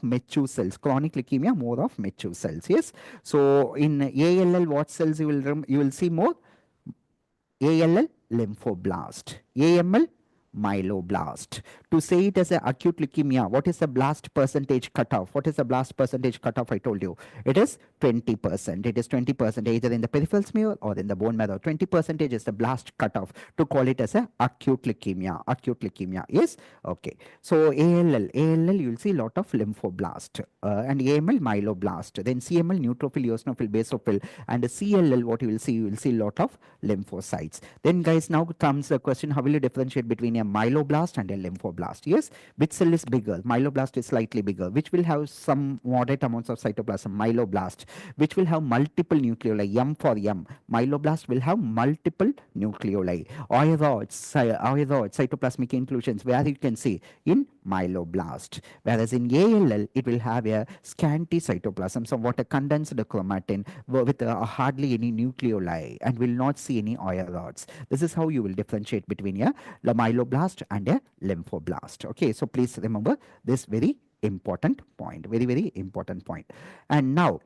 mature cells. Chronic leukemia, more of mature cells. Yes. So, in ALL, what cells you will see more? ALL, lymphoblast. AML, myeloblast. To say it as an acute leukemia, what is the blast percentage cutoff? What is the blast percentage cutoff? I told you it is 20%. It is 20% either in the peripheral smear or in the bone marrow. 20% is the blast cutoff to call it as a acute leukemia. Acute leukemia. Yes. Okay. So ALL, you will see a lot of lymphoblast and AML myeloblast. Then CML neutrophil, eosinophil, basophil, and CLL. What you will see a lot of lymphocytes. Then guys, now comes the question: how will you differentiate between a myeloblast and a lymphoblast? Yes, which cell is bigger? Myeloblast is slightly bigger. Which will have some moderate amounts of cytoplasm? Myeloblast. Which will have multiple nucleoli? M for M. Myeloblast will have multiple nucleoli. Oiroids, cytoplasmic inclusions, where you can see in myeloblast. Whereas in ALL, it will have a scanty cytoplasm, somewhat a condensed chromatin with hardly any nucleoli, and will not see any oiroids. This is how you will differentiate between a myeloblast and a lymphoblast. Okay, so please remember this very important point, very important point. And now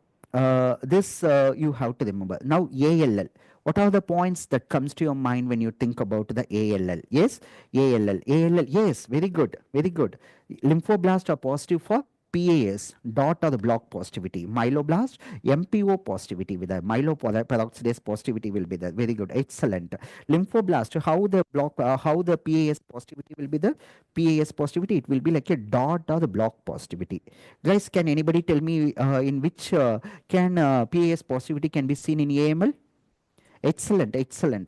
this you have to remember. Now ALL, what are the points that comes to your mind when you think about the ALL? Yes, ALL, yes, very good. Lymphoblast are positive for PAS, dot or the block positivity. Myeloblast, MPO positivity with a myeloperoxidase positivity will be there. Very good, excellent. Lymphoblast, how the PAS positivity will be the PAS positivity? It will be like a dot or the block positivity. Guys, can anybody tell me in which can PAS positivity can be seen in AML? Excellent.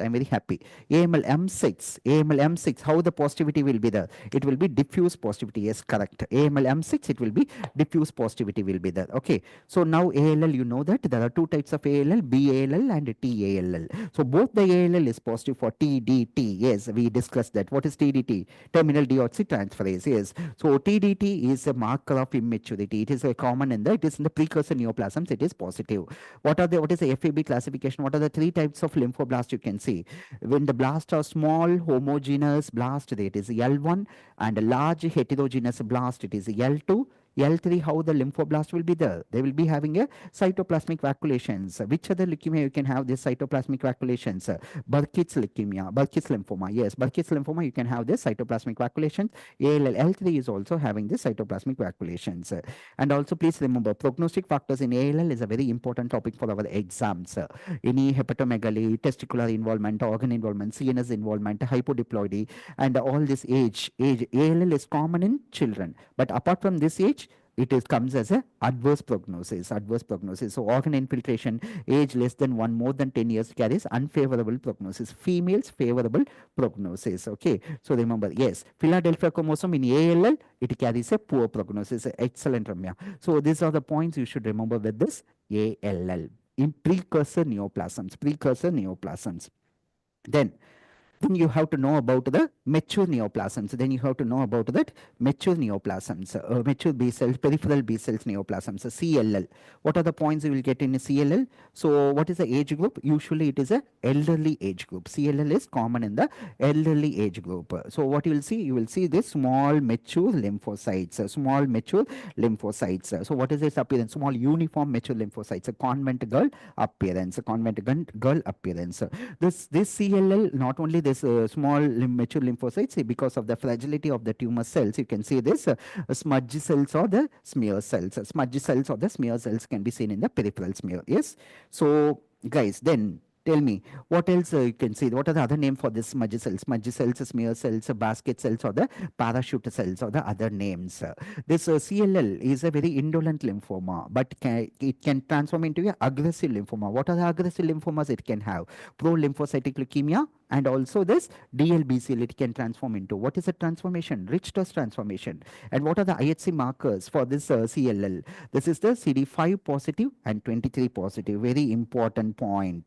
I'm very happy. AML M6, how the positivity will be there? It will be diffuse positivity. Yes, correct. AML M6, it will be diffuse positivity will be there. Okay. So now ALL, you know that there are two types of ALL, BALL and TALL. So both the ALL is positive for TDT. Yes, we discussed that. What is TDT? Terminal deoxytransferase. Yes. So TDT is a marker of immaturity. It is a common it is in the precursor neoplasms. It is positive. What is the FAB classification? What are the three types of lymphoblast you can see? When the blasts are small, homogeneous blast, it is L1, and a large heterogeneous blast, it is L2. L3, how the lymphoblast will be there? They will be having a cytoplasmic vacuolations. Which other leukemia you can have this cytoplasmic vacuolations? Burkitt's leukemia, Burkitt's lymphoma. Yes, Burkitt's lymphoma, you can have this cytoplasmic vacuolations. ALL, L3 is also having this cytoplasmic vacuolations. And also please remember, prognostic factors in ALL is a very important topic for our exams. Any hepatomegaly, testicular involvement, organ involvement, CNS involvement, hypodiploidy, and all this age. ALL is common in children. But apart from this age, comes as a adverse prognosis. So organ infiltration, age less than 1, more than 10 years carries unfavorable prognosis. Females, favorable prognosis. Okay. So remember, yes, Philadelphia chromosome in ALL, it carries a poor prognosis. Excellent, Ramya. So these are the points you should remember with this ALL in precursor neoplasms. Then Then you have to know about the mature neoplasms. Then you have to know about that mature neoplasms, mature B cells, peripheral B cells neoplasms, CLL. What are the points you will get in a CLL? So what is the age group? Usually it is a elderly age group. CLL is common in the elderly age group. So what you will see? You will see this small mature lymphocytes, small mature lymphocytes. So what is this appearance? Small uniform mature lymphocytes, a convent girl appearance, a convent girl appearance. This CLL, not only this small mature lymphocytes, because of the fragility of the tumor cells, you can see this smudge cells or the smear cells. Smudge cells or the smear cells can be seen in the peripheral smear. Yes. So guys, then tell me what else you can see. What are the other name for this smudge cells? Smudge cells, smear cells, basket cells, or the parachute cells, or the other names. This CLL is a very indolent lymphoma, but it can transform into an aggressive lymphoma. What are the aggressive lymphomas it can have? Pro-lymphocytic leukemia, and also this DLBCL it can transform into. What is the transformation? Richter's transformation. And what are the IHC markers for this CLL? This is the CD5 positive and 23 positive. Very important point.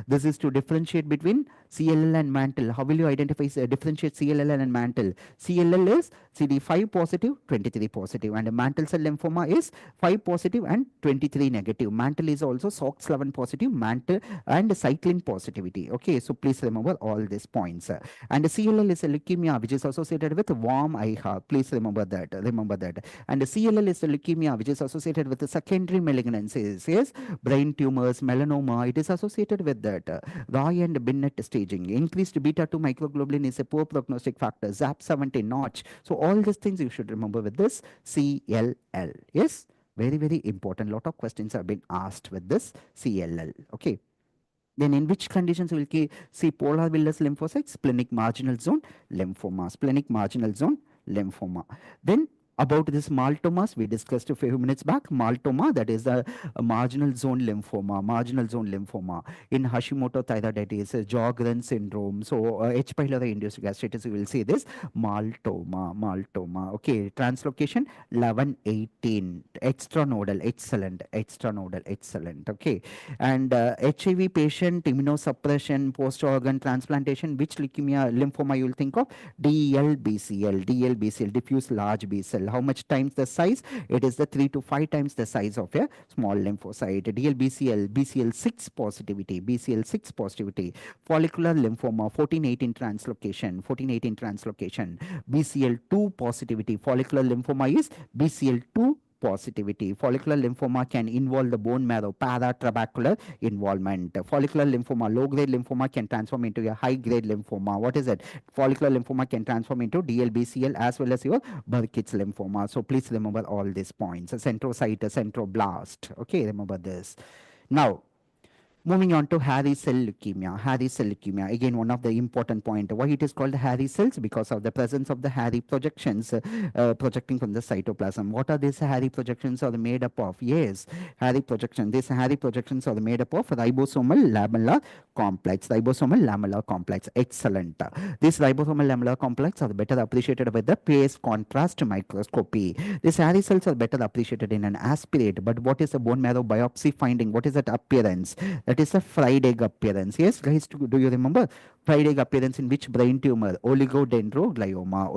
This is to differentiate between CLL and mantle. How will you identify, differentiate CLL and mantle? CLL is CD5 positive, 23 positive, and a mantle cell lymphoma is 5 positive and 23 negative. Mantle is also SOX11 positive, mantle and cyclin positivity. Okay, so please remember all these points. And the CLL is a leukemia which is associated with warm eye heart. Please remember that. Remember that. And the CLL is a leukemia which is associated with the secondary malignancies. Yes, brain tumors, melanoma. It is associated with that. Roy and Binet staging. Increased beta 2 microglobulin is a poor prognostic factor. ZAP70 notch. So all these things you should remember with this CLL. Yes, very, very important. Lot of questions have been asked with this CLL. Okay. Then in which conditions we will see polar villus lymphocytes, splenic marginal zone lymphoma, splenic marginal zone lymphoma. Then about this maltomas, we discussed a few minutes back. Maltoma, that is the marginal zone lymphoma, marginal zone lymphoma. In Hashimoto thyroiditis, Sjogren syndrome. So H. pylori induced gastritis, you will see this maltoma. Okay, translocation 1118, extranodal, excellent. Okay, and HIV patient, immunosuppression, post-organ transplantation, which lymphoma you will think of? DLBCL, diffuse large B cell. How much times the size? It is the 3 to 5 times the size of a small lymphocyte. DLBCL, BCL6 positivity. Follicular lymphoma, 1418 translocation. BCL2 positivity. Follicular lymphoma is BCL2 positivity. Follicular lymphoma can involve the bone marrow, paratrabecular involvement. Follicular lymphoma, low-grade lymphoma can transform into a high-grade lymphoma. What is it? Follicular lymphoma can transform into DLBCL as well as your Burkitt's lymphoma. So please remember all these points. Centrocyte, centroblast. Okay, remember this. Now, moving on to hairy cell leukemia. Again, one of the important point. Why it is called hairy cells? Because of the presence of the hairy projections projecting from the cytoplasm. What are these hairy projections are made up of? Yes, hairy projection. These hairy projections are made up of ribosomal lamellar complex. Excellent. This ribosomal lamellar complex are better appreciated by the phase contrast microscopy. These hairy cells are better appreciated in an aspirate. But what is the bone marrow biopsy finding? What is that appearance? That is a fried egg appearance. Yes, guys, do you remember fried egg appearance in which brain tumor? Oligodendroglioma.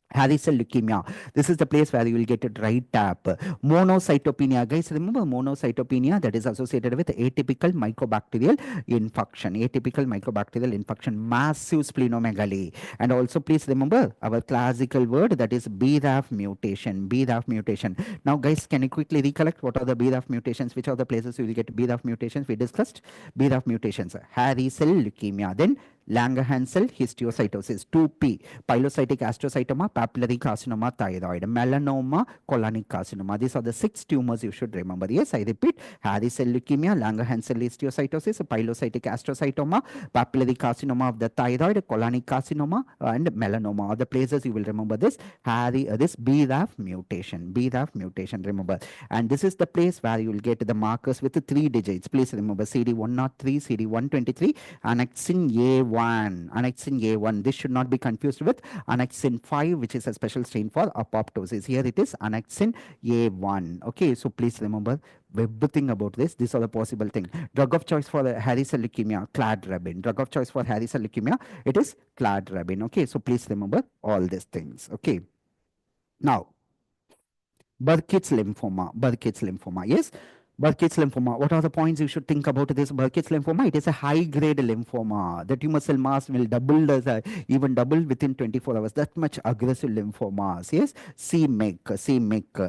Hairy cell leukemia. This is the place where you will get a dry tap. Monocytopenia. Guys, remember monocytopenia that is associated with atypical mycobacterial infection. Massive splenomegaly. And also please remember our classical word, that is BRAF mutation. Now guys, can you quickly recollect what are the BRAF mutations? Which are the places you will get BRAF mutations? We discussed BRAF mutations. Hairy cell leukemia. Then Langerhans cell histiocytosis, 2P, pilocytic astrocytoma, papillary carcinoma, thyroid, melanoma, colonic carcinoma. These are the 6 tumors you should remember. Yes, I repeat, hairy cell leukemia, Langerhans cell histiocytosis, pilocytic astrocytoma, papillary carcinoma of the thyroid, colonic carcinoma, and melanoma are the places you will remember this this BRAF mutation. Remember. And this is the place where you will get the markers with the 3 digits. Please remember CD103, CD123, annexin A1 A1, annexin A1. This should not be confused with annexin 5, which is a special strain for apoptosis. Here it is annexin A1. Okay, so please remember everything about this. These are the possible thing. Drug of choice for hairy cell leukemia, cladribine. Drug of choice for hairy cell leukemia, it is cladribine. Okay, so please remember all these things. Okay, now Burkitt's lymphoma. Burkitt's lymphoma. Yes. Burkitt's lymphoma. What are the points you should think about this Burkitt's lymphoma? It is a high-grade lymphoma. The tumor cell mass will double, even double within 24 hours. That much aggressive lymphomas. Yes. C-MYC,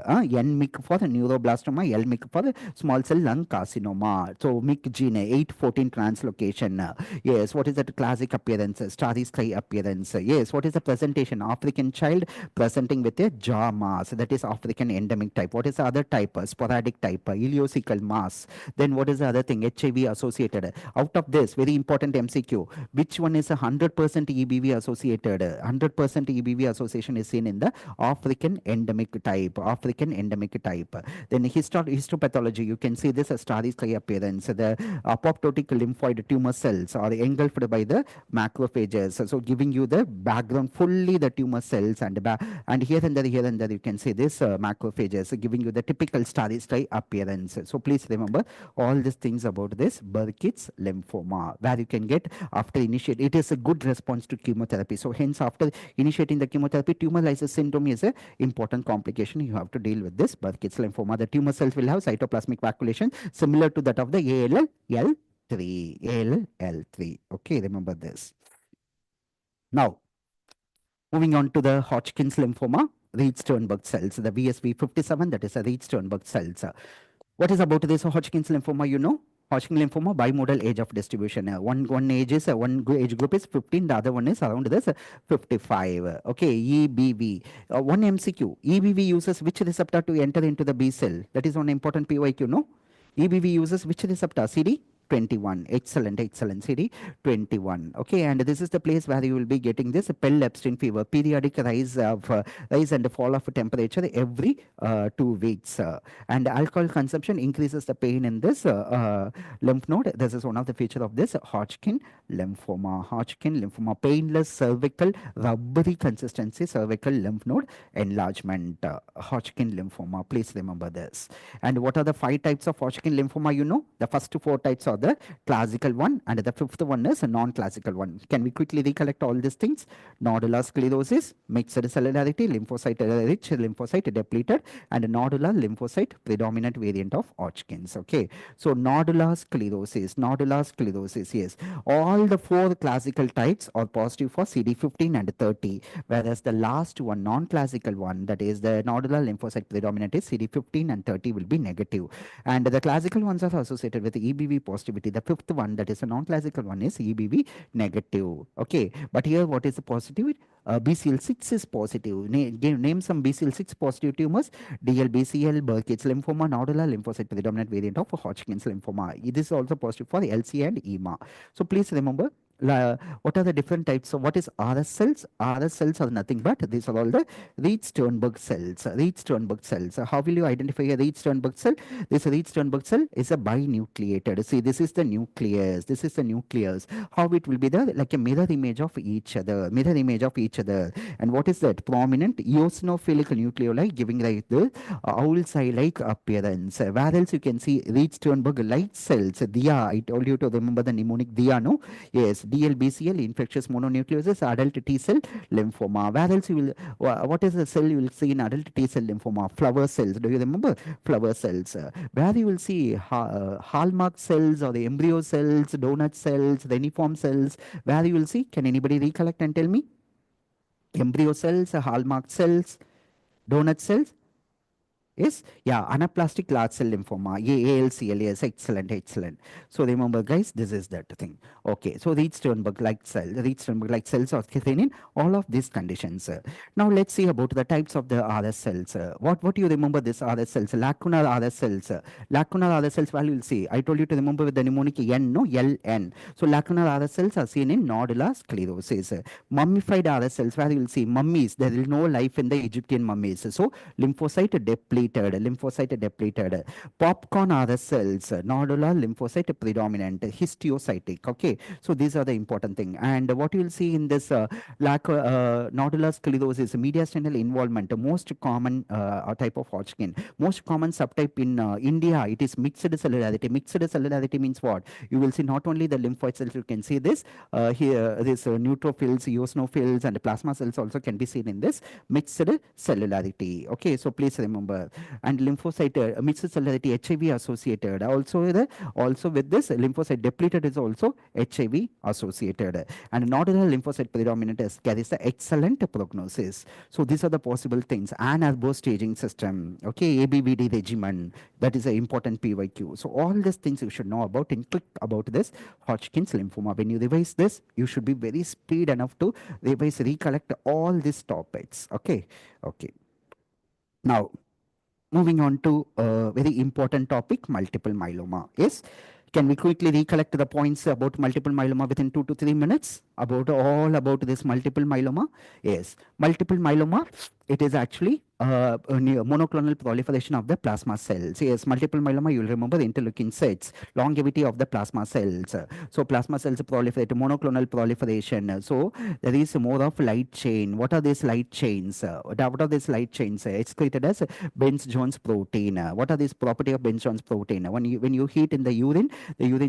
N-MYC for the neuroblastoma, L-MYC for the small cell lung carcinoma. So MYC gene, 814 translocation. Yes. What is that classic appearance? Starry sky appearance. Yes. What is the presentation? African child presenting with a jaw mass. That is African endemic type. What is the other type? Sporadic type, ileocecal mass. Then what is the other thing? HIV associated. Out of this, very important MCQ, which one is 100% EBV associated? 100% EBV association is seen in the African endemic type. African endemic type. Then histopathology, you can see this as starry sky appearance. The apoptotic lymphoid tumor cells are engulfed by the macrophages. So giving you the background fully the tumor cells and here and there you can see this macrophages giving you the typical starry sky appearance. So please remember all these things about this Burkitt's lymphoma, where you can get after initiate. It is a good response to chemotherapy. So hence after initiating the chemotherapy, tumor lysis syndrome is a important complication. You have to deal with this Burkitt's lymphoma. The tumor cells will have cytoplasmic vacuolation similar to that of the ALL-L3. Okay, remember this. Now, moving on to the Hodgkin's lymphoma, Reed-Sternberg cells, the VSV57, that is a Reed-Sternberg cells. What is about this Hodgkin's lymphoma? You know, Hodgkin lymphoma bimodal age of distribution. One age is one age group is 15, the other one is around this 55. Okay, EBV. One MCQ. EBV uses which receptor to enter into the B cell? That is one important PYQ. No, EBV uses which receptor? CD21. Excellent. CD21. Okay, and this is the place where you will be getting this Pell-Epstein fever, periodic rise and fall of temperature every 2 weeks. And alcohol consumption increases the pain in this lymph node. This is one of the feature of this Hodgkin lymphoma. Hodgkin lymphoma, painless cervical rubbery consistency, cervical lymph node enlargement. Hodgkin lymphoma. Please remember this. And what are the 5 types of Hodgkin lymphoma? You know, the first 4 types are the classical one, and the 5th one is a non-classical one. Can we quickly recollect all these things? Nodular sclerosis, mixed cellularity, lymphocyte rich, lymphocyte depleted, and nodular lymphocyte predominant variant of Hodgkin's. Okay, so nodular sclerosis, yes. All the 4 classical types are positive for CD15 and 30, whereas the last one, non-classical one, that is the nodular lymphocyte predominant is CD15 and 30 will be negative. And the classical ones are associated with EBV positivity. The 5th one, that is a non-classical one, is EBV negative. Okay, but here what is the positive? BCL6 is positive. Name some BCL6 positive tumors. DLBCL, Burkitt's lymphoma, nodular lymphocyte predominant variant of Hodgkin's lymphoma. This is also positive for LC and EMA. So please remember, what are the different types of what is RS cells? RS cells are nothing but these are all the Reed-Sternberg cells. Reed-Sternberg cells. How will you identify a Reed-Sternberg cell? This Reed-Sternberg cell is a binucleated. See, this is the nucleus. This is the nucleus. How it will be there? Like a mirror image of each other. Mirror image of each other. And what is that? Prominent eosinophilic nucleoli giving like the owl's eye-like appearance. Where else you can see Reed-Sternberg light cells? Dia. I told you to remember the mnemonic Dia, no? Yes. DLBCL, infectious mononucleosis, adult T-cell lymphoma. Where else you will, what is the cell you will see in adult T-cell lymphoma? Flower cells. Do you remember? Flower cells. Where you will see hallmark cells or the embryo cells, donut cells, reniform cells. Where you will see? Can anybody recollect and tell me? Embryo cells, hallmark cells, donut cells. Yes, yeah, anaplastic large cell lymphoma, ALCL, yes, excellent. So remember, guys, this is that thing. Okay, so Reed-Sternberg like cells are seen in all of these conditions. Now let's see about the types of the RS cells. What do you remember this RS cells? Lacunar RS cells. Lacunar RS cells, well, you will see. I told you to remember with the mnemonic N, no, LN. So lacunar RS cells are seen in nodular sclerosis. Mummified RS cells, where you will see mummies. There is no life in the Egyptian mummies. So lymphocyte depleted. depleted. Popcorn are the cells, nodular lymphocyte predominant, histiocytic. Okay, so these are the important thing. And what you will see in this nodular sclerosis, mediastinal involvement, most common type of Hodgkin, most common subtype in India, it is mixed cellularity. Mixed cellularity means what? You will see not only the lymphoid cells, you can see this here, this neutrophils, eosinophils, and plasma cells also can be seen in this mixed cellularity. Okay, so please remember. And lymphocyte mixed cellularity, HIV associated. Also with this lymphocyte depleted is also HIV associated. And nodular lymphocyte predominant carries the excellent prognosis. So these are the possible things. And Arbo staging system. Okay, ABVD regimen. That is an important PYQ. So all these things you should know about and click about this Hodgkin's lymphoma. When you revise this, you should be very speed enough to revise, recollect all these topics. Okay. Now, moving on to a very important topic, multiple myeloma. Yes. Can we quickly recollect the points about multiple myeloma within 2 to 3 minutes? About this multiple myeloma? Yes. Multiple myeloma, it is actually monoclonal proliferation of the plasma cells. Yes, multiple myeloma, you will remember the interleukin 6, longevity of the plasma cells. So plasma cells proliferate, monoclonal proliferation. So there is more of light chain. What are these light chains? What are these light chains? It's created as Benz-Jones protein. What are these property of Benz-Jones protein? When you heat in the urine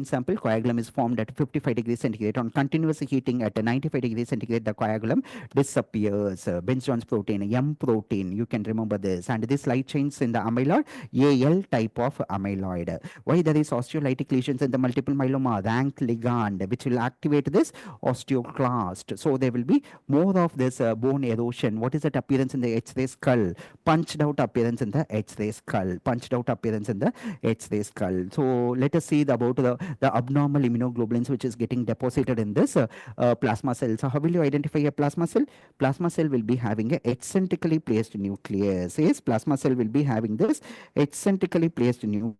sample, coagulum is formed at 55 degrees centigrade. On continuous heating at 95 degrees centigrade, the coagulum disappears. Benz-Jones protein, M protein, you can remember this. And this light chains in the amyloid, AL type of amyloid. Why there is osteolytic lesions in the multiple myeloma? Rank ligand, which will activate this osteoclast. So there will be more of this bone erosion. What is that appearance in the X-ray skull? Punched out appearance in the X-ray skull. Punched out appearance in the X-ray skull. So let us see about the abnormal immunoglobulins which is getting deposited in this plasma cell. So how will you identify a plasma cell? Plasma cell will be having a eccentrically placed nucleus. Yes, plasma cell will be having this eccentrically placed nuclear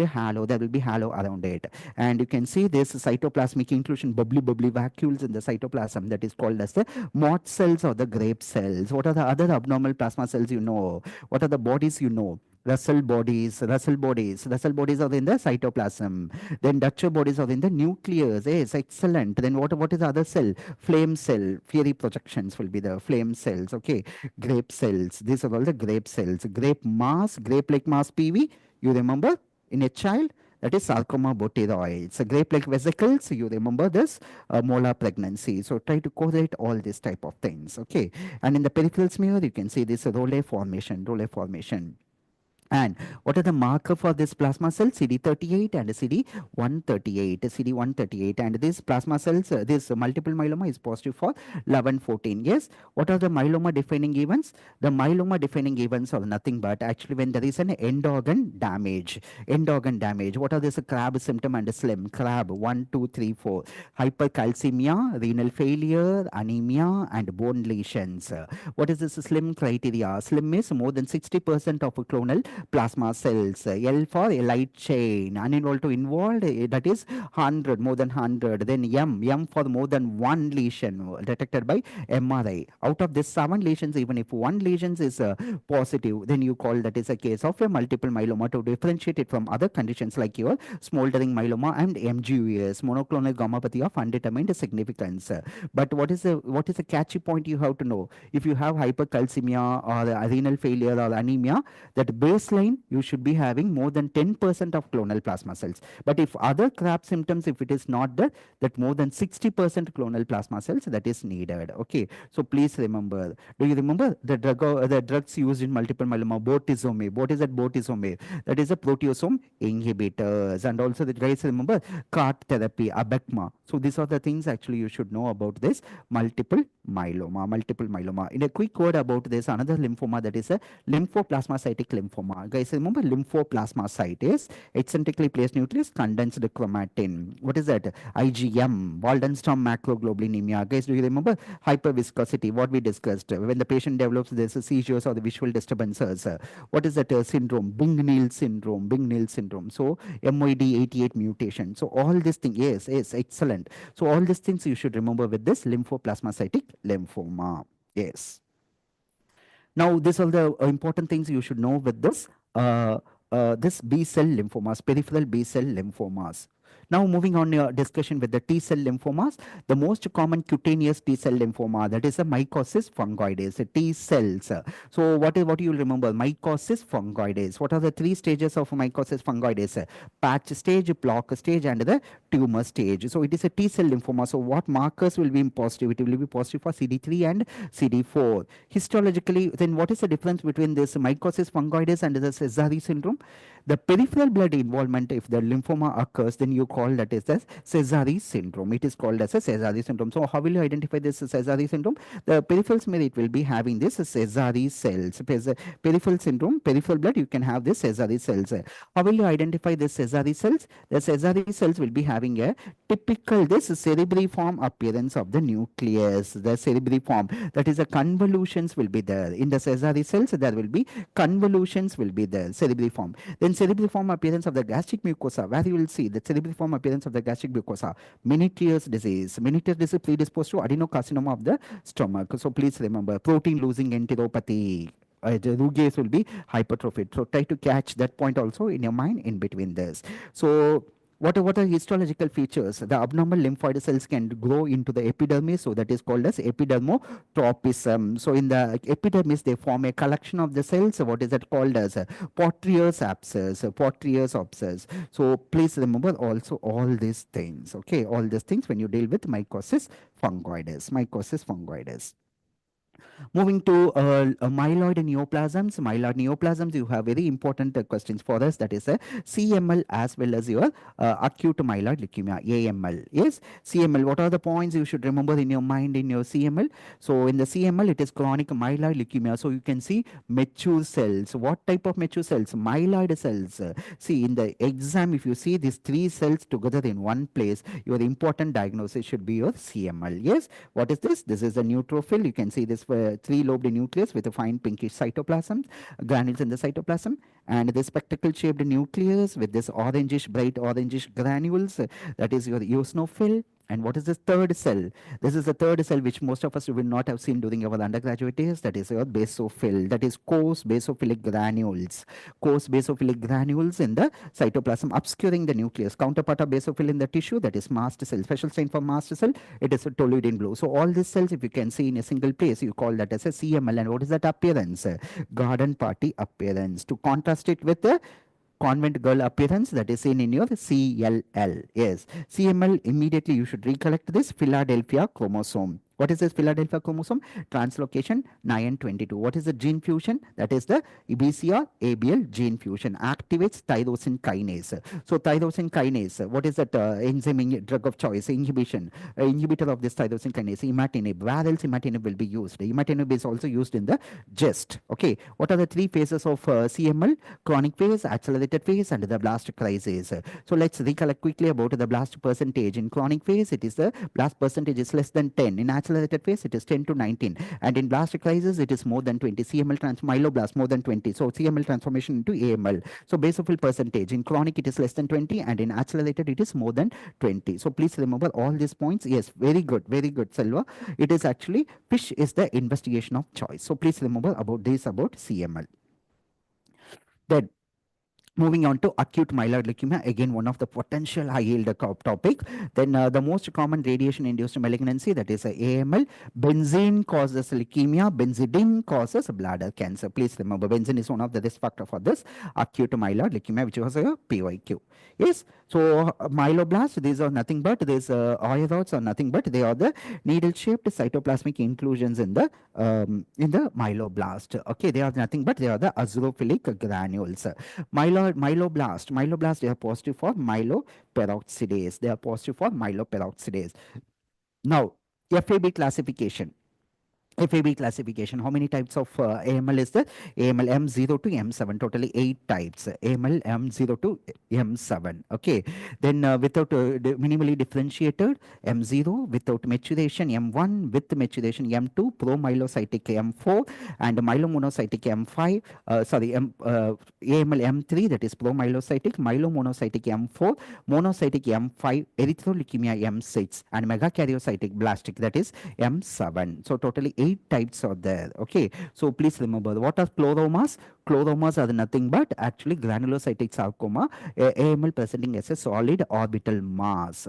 halo. There will be halo around it, and you can see this cytoplasmic inclusion, bubbly vacuoles in the cytoplasm, that is called as the mott cells or the grape cells. What are the other abnormal plasma cells you know? What are the bodies you know? Russell bodies are in the cytoplasm. Then Dutcher bodies are in the nucleus. Yes, excellent. Then what is the other cell? Flame cell. Fiery projections will be the flame cells. Okay, grape cells. These are all the grape cells. Grape-like mass PV. You remember in a child? That is sarcoma boteroids. It's a grape-like vesicles. You remember this molar pregnancy. So try to correlate all these type of things. Okay, and in the peripheral smear, you can see this Role formation. And what are the marker for this plasma cell? CD38 and CD138. And these plasma cells, this multiple myeloma is positive for 11-14. Yes. What are the myeloma defining events? The myeloma defining events are nothing but actually when there is an end organ damage. What are this crab symptom and slim? Crab 1, 2, 3, 4. Hypercalcemia, renal failure, anemia, and bone lesions. What is this slim criteria? Slim is more than 60% of clonal plasma cells. L for a light chain. Uninvolved to involved, that is 100, more than 100. Then M for more than one lesion detected by MRI. Out of this 7 lesions, even if one lesion is positive, then you call that is a case of a multiple myeloma to differentiate it from other conditions like your smoldering myeloma and MGUS, monoclonal gammopathy of undetermined significance. But what is the catchy point you have to know? If you have hypercalcemia or renal failure or anemia, that baseline you should be having more than 10% of clonal plasma cells. But if other CRAB symptoms, if it is not there, that more than 60% clonal plasma cells that is needed. Okay, so please remember. Do you remember the drugs used in multiple myeloma? Bortezomib. What is that bortezomib? That is a proteasome inhibitors. And also the guys remember CART therapy, Abecma. So these are the things actually you should know about this multiple myeloma. In a quick word about this, another lymphoma, that is a lymphoplasmacytic lymphoma. Guys, remember lymphoplasmacyte is eccentrically placed nucleus, condensed chromatin. What is that? IgM, Waldenstrom macroglobulinemia. Guys, do you remember hyperviscosity? What we discussed when the patient develops this seizures or the visual disturbances. What is that syndrome? Bing-Neill syndrome. So MYD88 mutation. So all these things, yes, excellent. So all these things you should remember with this lymphoplasmacytic lymphoma. Yes. Now, these are the important things you should know with this B cell lymphomas, peripheral B cell lymphomas. Now, moving on your discussion with the T cell lymphomas, the most common cutaneous T cell lymphoma, that is a mycosis fungoides, T cells. So, what you will remember? Mycosis fungoides. What are the three stages of mycosis fungoides? Patch stage, block stage, and the tumor stage. So, it is a T cell lymphoma. So, what markers will be positive? It will be positive for CD3 and CD4. Histologically, then what is the difference between this mycosis fungoides and the Sézary syndrome? The peripheral blood involvement, if the lymphoma occurs, then you call that as the Sézary syndrome. It is called as a Sézary syndrome. So how will you identify this Sézary syndrome? The peripheral smear, it will be having this Sézary cells. Peripheral syndrome, peripheral blood, you can have this Sézary cells. How will you identify this Sézary cells? The Sézary cells will be having a typical this cerebriform appearance of the nucleus. The cerebriform, that is, the convolutions will be there. In the Sézary cells, there will be convolutions will be there, cerebriform. Then cerebriform appearance of the gastric mucosa, where you will see the cerebriform appearance of the gastric mucosa. Meniere's disease. Meniere's disease predisposed to adenocarcinoma of the stomach. So please remember, protein losing enteropathy. The Ruges will be hypertrophied. So try to catch that point also in your mind in between this. So what are histological features? The abnormal lymphoid cells can grow into the epidermis, so that is called as epidermotropism. So in the epidermis, they form a collection of the cells. What is that called as Portier's abscess, Portier's abscess. So please remember also all these things. Okay, all these things when you deal with mycosis fungoides, mycosis fungoides. Moving to myeloid neoplasms. Myeloid neoplasms, you have very important questions for us. That is a CML as well as your acute myeloid leukemia, AML. Yes, CML. What are the points you should remember in your mind in your CML? So in the CML, it is chronic myeloid leukemia. So you can see mature cells. What type of mature cells? Myeloid cells. See, in the exam, if you see these three cells together in one place, your important diagnosis should be your CML. Yes, what is this? This is a neutrophil. You can see this three-lobed nucleus with a fine pinkish cytoplasm, granules in the cytoplasm, and the spectacle-shaped nucleus with this orangish, bright orangish granules. That is your eosinophil. And what is this third cell? This is the third cell which most of us will not have seen during our undergraduate days. That is your basophil. That is coarse basophilic granules. Coarse basophilic granules in the cytoplasm obscuring the nucleus. Counterpart of basophil in the tissue, that is mast cell. Special sign for mast cell, it is a toluidine blue. So all these cells, if you can see in a single place, you call that as a CML. And what is that appearance? Garden party appearance. To contrast it with the convent girl appearance, that is seen in your CLL. Yes, CML, immediately you should recollect this Philadelphia chromosome. What is this Philadelphia chromosome? Translocation 922. What is the gene fusion? That is the BCR-ABL gene fusion. Activates tyrosine kinase. So tyrosine kinase, what is that enzyme drug of choice? Inhibition. Inhibitor of this tyrosine kinase, imatinib. Where else imatinib will be used? Imatinib is also used in the GIST. Okay. What are the three phases of CML? Chronic phase, accelerated phase, and the blast crisis. So let's recollect quickly about the blast percentage. In chronic phase, it is the blast percentage is less than 10. In accelerated phase, it is 10 to 19. And in blast crisis, it is more than 20. CML myeloblast more than 20. So CML transformation into AML. So basophil percentage. In chronic, it is less than 20. And in accelerated, it is more than 20. So please remember all these points. Yes, very good, Selva. It is actually fish is the investigation of choice. So please remember about this about CML. Then moving on to acute myeloid leukemia, again one of the potential high yield topic. Then the most common radiation induced malignancy, that is AML. Benzene causes leukemia, benzidine causes bladder cancer. Please remember, benzene is one of the risk factor for this acute myeloid leukemia, which was a PYQ. Yes, so myeloblasts, these are nothing but these oerods are nothing but they are the needle shaped cytoplasmic inclusions in the myeloblast. Okay, they are nothing but they are the azurophilic granules. Myeloblast, they are positive for myeloperoxidase. They are positive for myeloperoxidase. Now, FAB classification. FAB classification. How many types of AML is there? AML M0 to M7, totally 8 types. AML M0 to M7. Okay. Then without minimally differentiated M0, without maturation M1, with maturation M2, promyelocytic M4, and myelomonocytic M5. AML M3, that is promyelocytic, myelomonocytic M4, monocytic M5, erythroleukemia M6, and megakaryocytic blastic, that is M7. So totally 8 types are there. Okay, so please remember what are chloromas. Chloromas are nothing but actually granulocytic sarcoma, AML presenting as a solid orbital mass.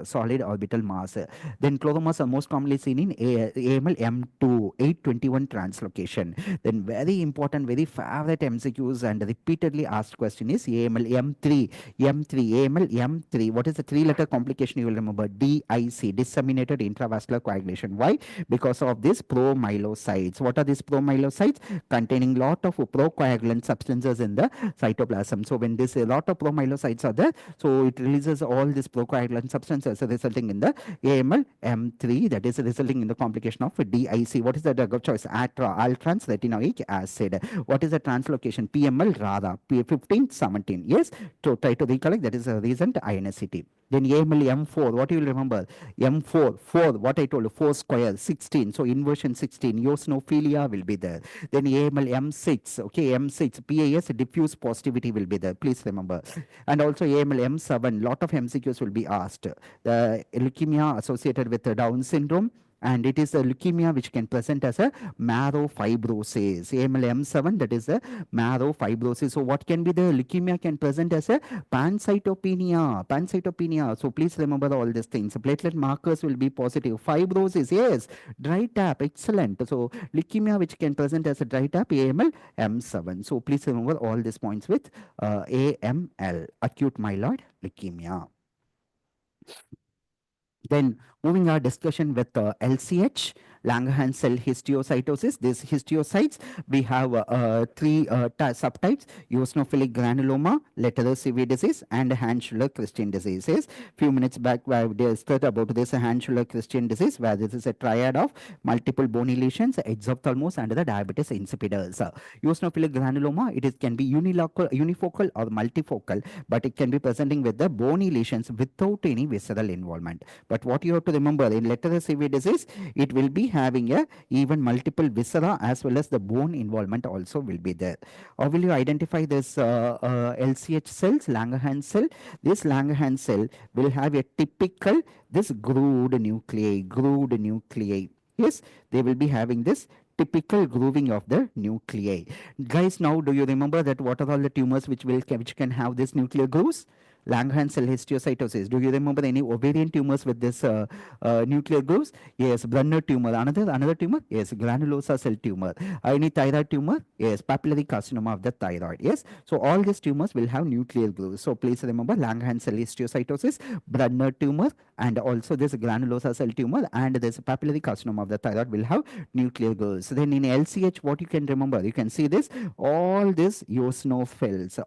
Then chloromas are most commonly seen in AML M2 821 translocation. Then very important, very favorite MCQs and repeatedly asked question is AML M3. AML M3. What is the three-letter complication? You will remember DIC, disseminated intravascular coagulation. Why? Because of these promyelocytes. What are these promyelocytes? Containing lot of procoagulant substances in the cytoplasm. So when this a lot of promyelocytes are there, so it releases all these procoagulant substances resulting in the AML M3, that is resulting in the complication of DIC. What is the drug of choice? Altrans retinoic acid. What is the translocation? PML RADA, P1517. Yes, so try to recollect, that is a recent INSCT. Then AML M4, what you will remember? M4, 4, what I told you, 4 square, 16. So inversion 16, eosinophilia will be there. Then AML M6, okay, M6, PAS, diffuse positivity will be there. Please remember. And also AML M7, lot of MCQs will be asked. The leukemia associated with the Down syndrome, and it is a leukemia which can present as a marrow fibrosis. AML M7, that is a marrow fibrosis. So what can be the leukemia can present as a pancytopenia. So please remember all these things. Platelet markers will be positive. Fibrosis, yes. Dry tap, excellent. So leukemia which can present as a dry tap, AML M7. So please remember all these points with AML, acute myeloid leukemia. Then moving our discussion with LCH, Langerhans cell histiocytosis. These histiocytes, we have three subtypes: eosinophilic granuloma, Letterer-Sivi disease, and Hand-Schüller-Christian disease. Yes, few minutes back I discussed about this Hand-Schüller-Christian disease, where this is a triad of multiple bony lesions, exophthalmos, and the diabetes insipidus. Eosinophilic granuloma, can be unifocal or multifocal, but it can be presenting with the bony lesions without any visceral involvement. But what you have to remember, in Letterer-Sivi disease, it will be having a even multiple viscera as well as the bone involvement also will be there. Or will you identify this LCH cells, Langerhans cell? This Langerhans cell will have a typical this grooved nuclei. Yes, they will be having this typical grooving of the nuclei. Guys, now do you remember that what are all the tumors which can have this nuclear grooves? Langerhans cell histiocytosis. Do you remember any ovarian tumors with this nuclear grooves? Yes, Brunner tumor. Another tumor? Yes, granulosa cell tumor. Any thyroid tumor? Yes, papillary carcinoma of the thyroid. Yes, so all these tumors will have nuclear grooves. So please remember Langerhans cell histiocytosis, Brunner tumor, and also this granulosa cell tumor and this papillary carcinoma of the thyroid will have nuclear grooves. Then in LCH, what you can remember? You can see this, all these eosinophils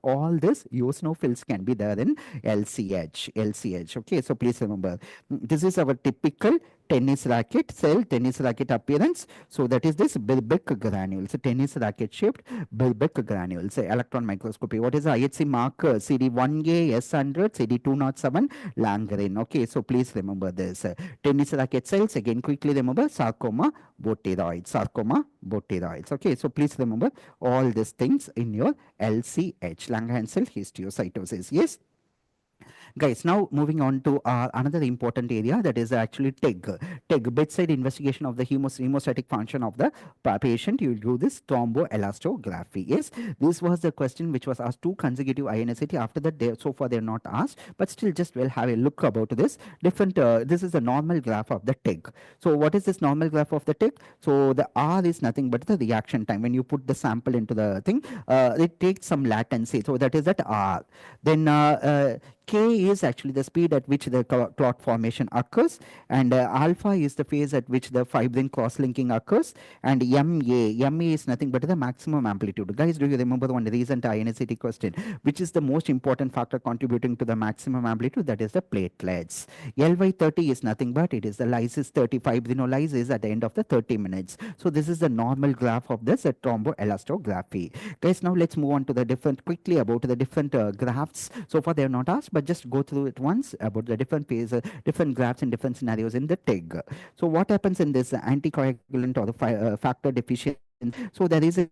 can be there in LCH. Okay, so please remember, this is our typical tennis racket cell, tennis racket appearance. So that is this Burkitt granules, tennis racket shaped Burkitt granules. Electron microscopy. What is the IHC marker? CD1A, S100, CD207, Langerhans. Okay, so please remember this. Tennis racket cells, again quickly remember, sarcoma boteroids. Okay, so please remember all these things in your LCH, Langerhans cell histiocytosis. Yes. Guys, now moving on to another important area, that is actually TEG, bedside investigation of the hemostatic function of the patient. You will do this thromboelastography. Yes, this was the question which was asked 2 consecutive INSCT. After that, so far they are not asked, but still just we'll have a look about this. This is a normal graph of the TEG. So what is this normal graph of the TEG? So the R is nothing but the reaction time. When you put the sample into the thing, it takes some latency. So that is that R. Then K is actually the speed at which the clot formation occurs, and alpha is the phase at which the fibrin cross-linking occurs, and MA is nothing but the maximum amplitude. Guys, do you remember one recent INSCT question? Which is the most important factor contributing to the maximum amplitude? That is the platelets. LY30 is nothing but it is the lysis 30, fibrinolysis at the end of the 30 minutes. So this is the normal graph of this thromboelastography. Guys, now let's move on to the quickly about the different graphs. So far they are not asked, but just go through it once about the different phases, different graphs and different scenarios in the TEG. So what happens in this anticoagulant or the factor deficiency? So there is a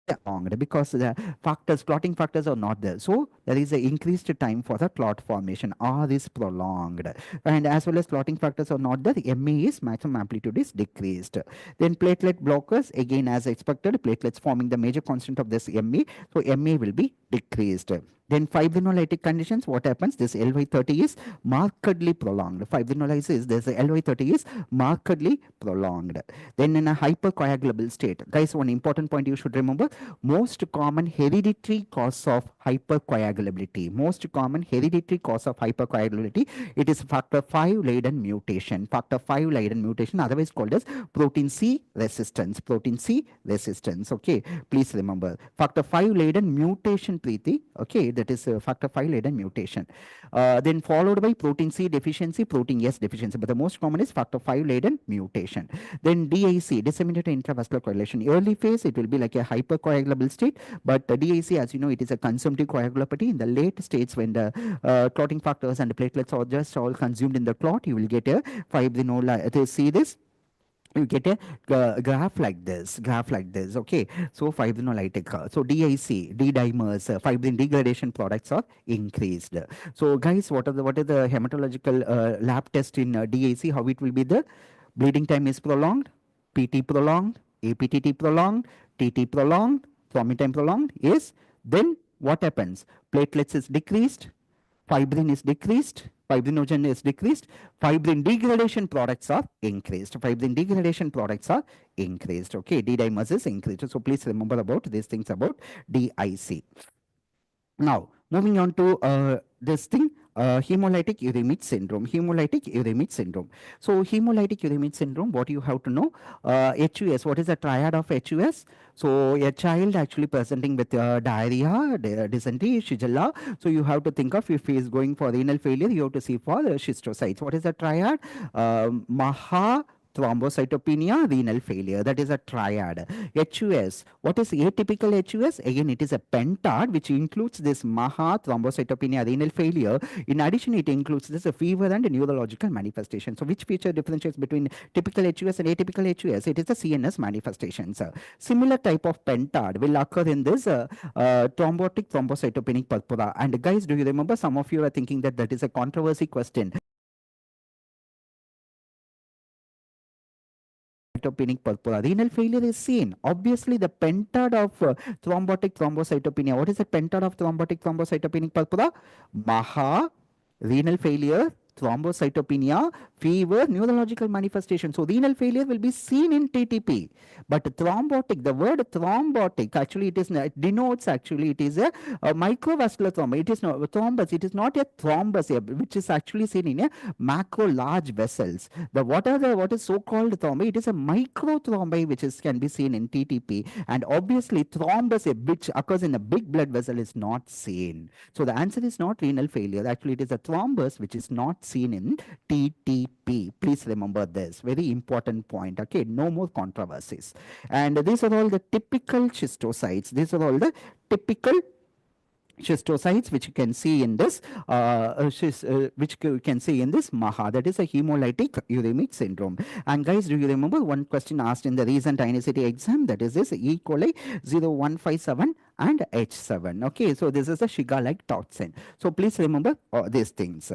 prolonged because the factors, clotting factors are not there. So there is an increased time for the clot formation. R is prolonged. And as well as clotting factors are not there, the MA is maximum amplitude is decreased. Then platelet blockers, again as expected, platelets forming the major constant of this MA. So MA will be decreased. Then fibrinolytic conditions, what happens? This LY30 is markedly prolonged. Fibrinolysis, this LY30 is markedly prolonged. Then in a hypercoagulable state, guys, one important point you should remember, most common hereditary cause of hypercoagulability, most common hereditary cause of hypercoagulability, it is factor 5 Leiden mutation, factor 5 Leiden mutation, otherwise called as protein C resistance, protein C resistance. Okay, please remember factor 5 Leiden mutation, Preeti. Okay, that is factor 5 Leiden mutation. Then followed by protein C deficiency, protein S deficiency, but the most common is factor 5 Leiden mutation. Then DIC, disseminated intravascular coagulation. Early phase, it will be like a hypercoagulable state, but DIC, as you know, it is a consumptive coagulopathy. In the late states, when the clotting factors and the platelets are just all consumed in the clot, you will get a fibrinolysis. See this? You get a graph like this. Okay, so fibrinolytic, so DIC, D dimers, fibrin degradation products are increased. So guys, what are the hematological lab test in DIC? How it will be? The bleeding time is prolonged, PT prolonged, APTT prolonged, TT prolonged, thrombin time prolonged is. Then what happens? Platelets is decreased, fibrin is decreased, fibrinogen is decreased, fibrin degradation products are increased. Fibrin degradation products are increased. Okay, D dimers is increased. So please remember about these things about DIC. Now, moving on to this thing, hemolytic uremic syndrome. Hemolytic uremic syndrome. So, hemolytic uremic syndrome, what you have to know, HUS, what is the triad of HUS? So, a child actually presenting with diarrhea, dysentery, shigella. So, you have to think of if he is going for renal failure, you have to see for schistocytes. What is the triad? Maha, thrombocytopenia, renal failure. That is a triad. HUS. What is atypical HUS? Again, it is a pentad which includes this Maha, thrombocytopenia, renal failure. In addition, it includes this fever and neurological manifestation. So, which feature differentiates between typical HUS and atypical HUS? It is the CNS manifestations. Similar type of pentad will occur in this thrombotic thrombocytopenic purpura. And guys, do you remember? Some of you are thinking that that is a controversy question. Cytopenic purpura. Renal failure is seen. Obviously, the pentad of thrombotic thrombocytopenia. What is the pentad of thrombotic thrombocytopenic purpura? Maha, renal failure, thrombocytopenia, fever, neurological manifestation. So, renal failure will be seen in TTP. But thrombotic, the word thrombotic, actually, it denotes actually, it is a microvascular thrombus. It is not a thrombus. It is not a thrombus, which is actually seen in a macro large vessels. What is so-called thrombi? It is a microthrombi which can be seen in TTP, and obviously thrombus which occurs in a big blood vessel is not seen. So the answer is not renal failure. Actually, it is a thrombus which is not seen in TTP. Please remember this very important point. Okay, no more controversies. And these are all the typical schistocytes. These are all the typical schistocytes which you can see in this which you can see in this Maha, that is a hemolytic uremic syndrome. And guys, do you remember one question asked in the recent INCT exam, that is this E. coli 0157 and H7. Okay, so this is a Shiga like toxin. So please remember these things.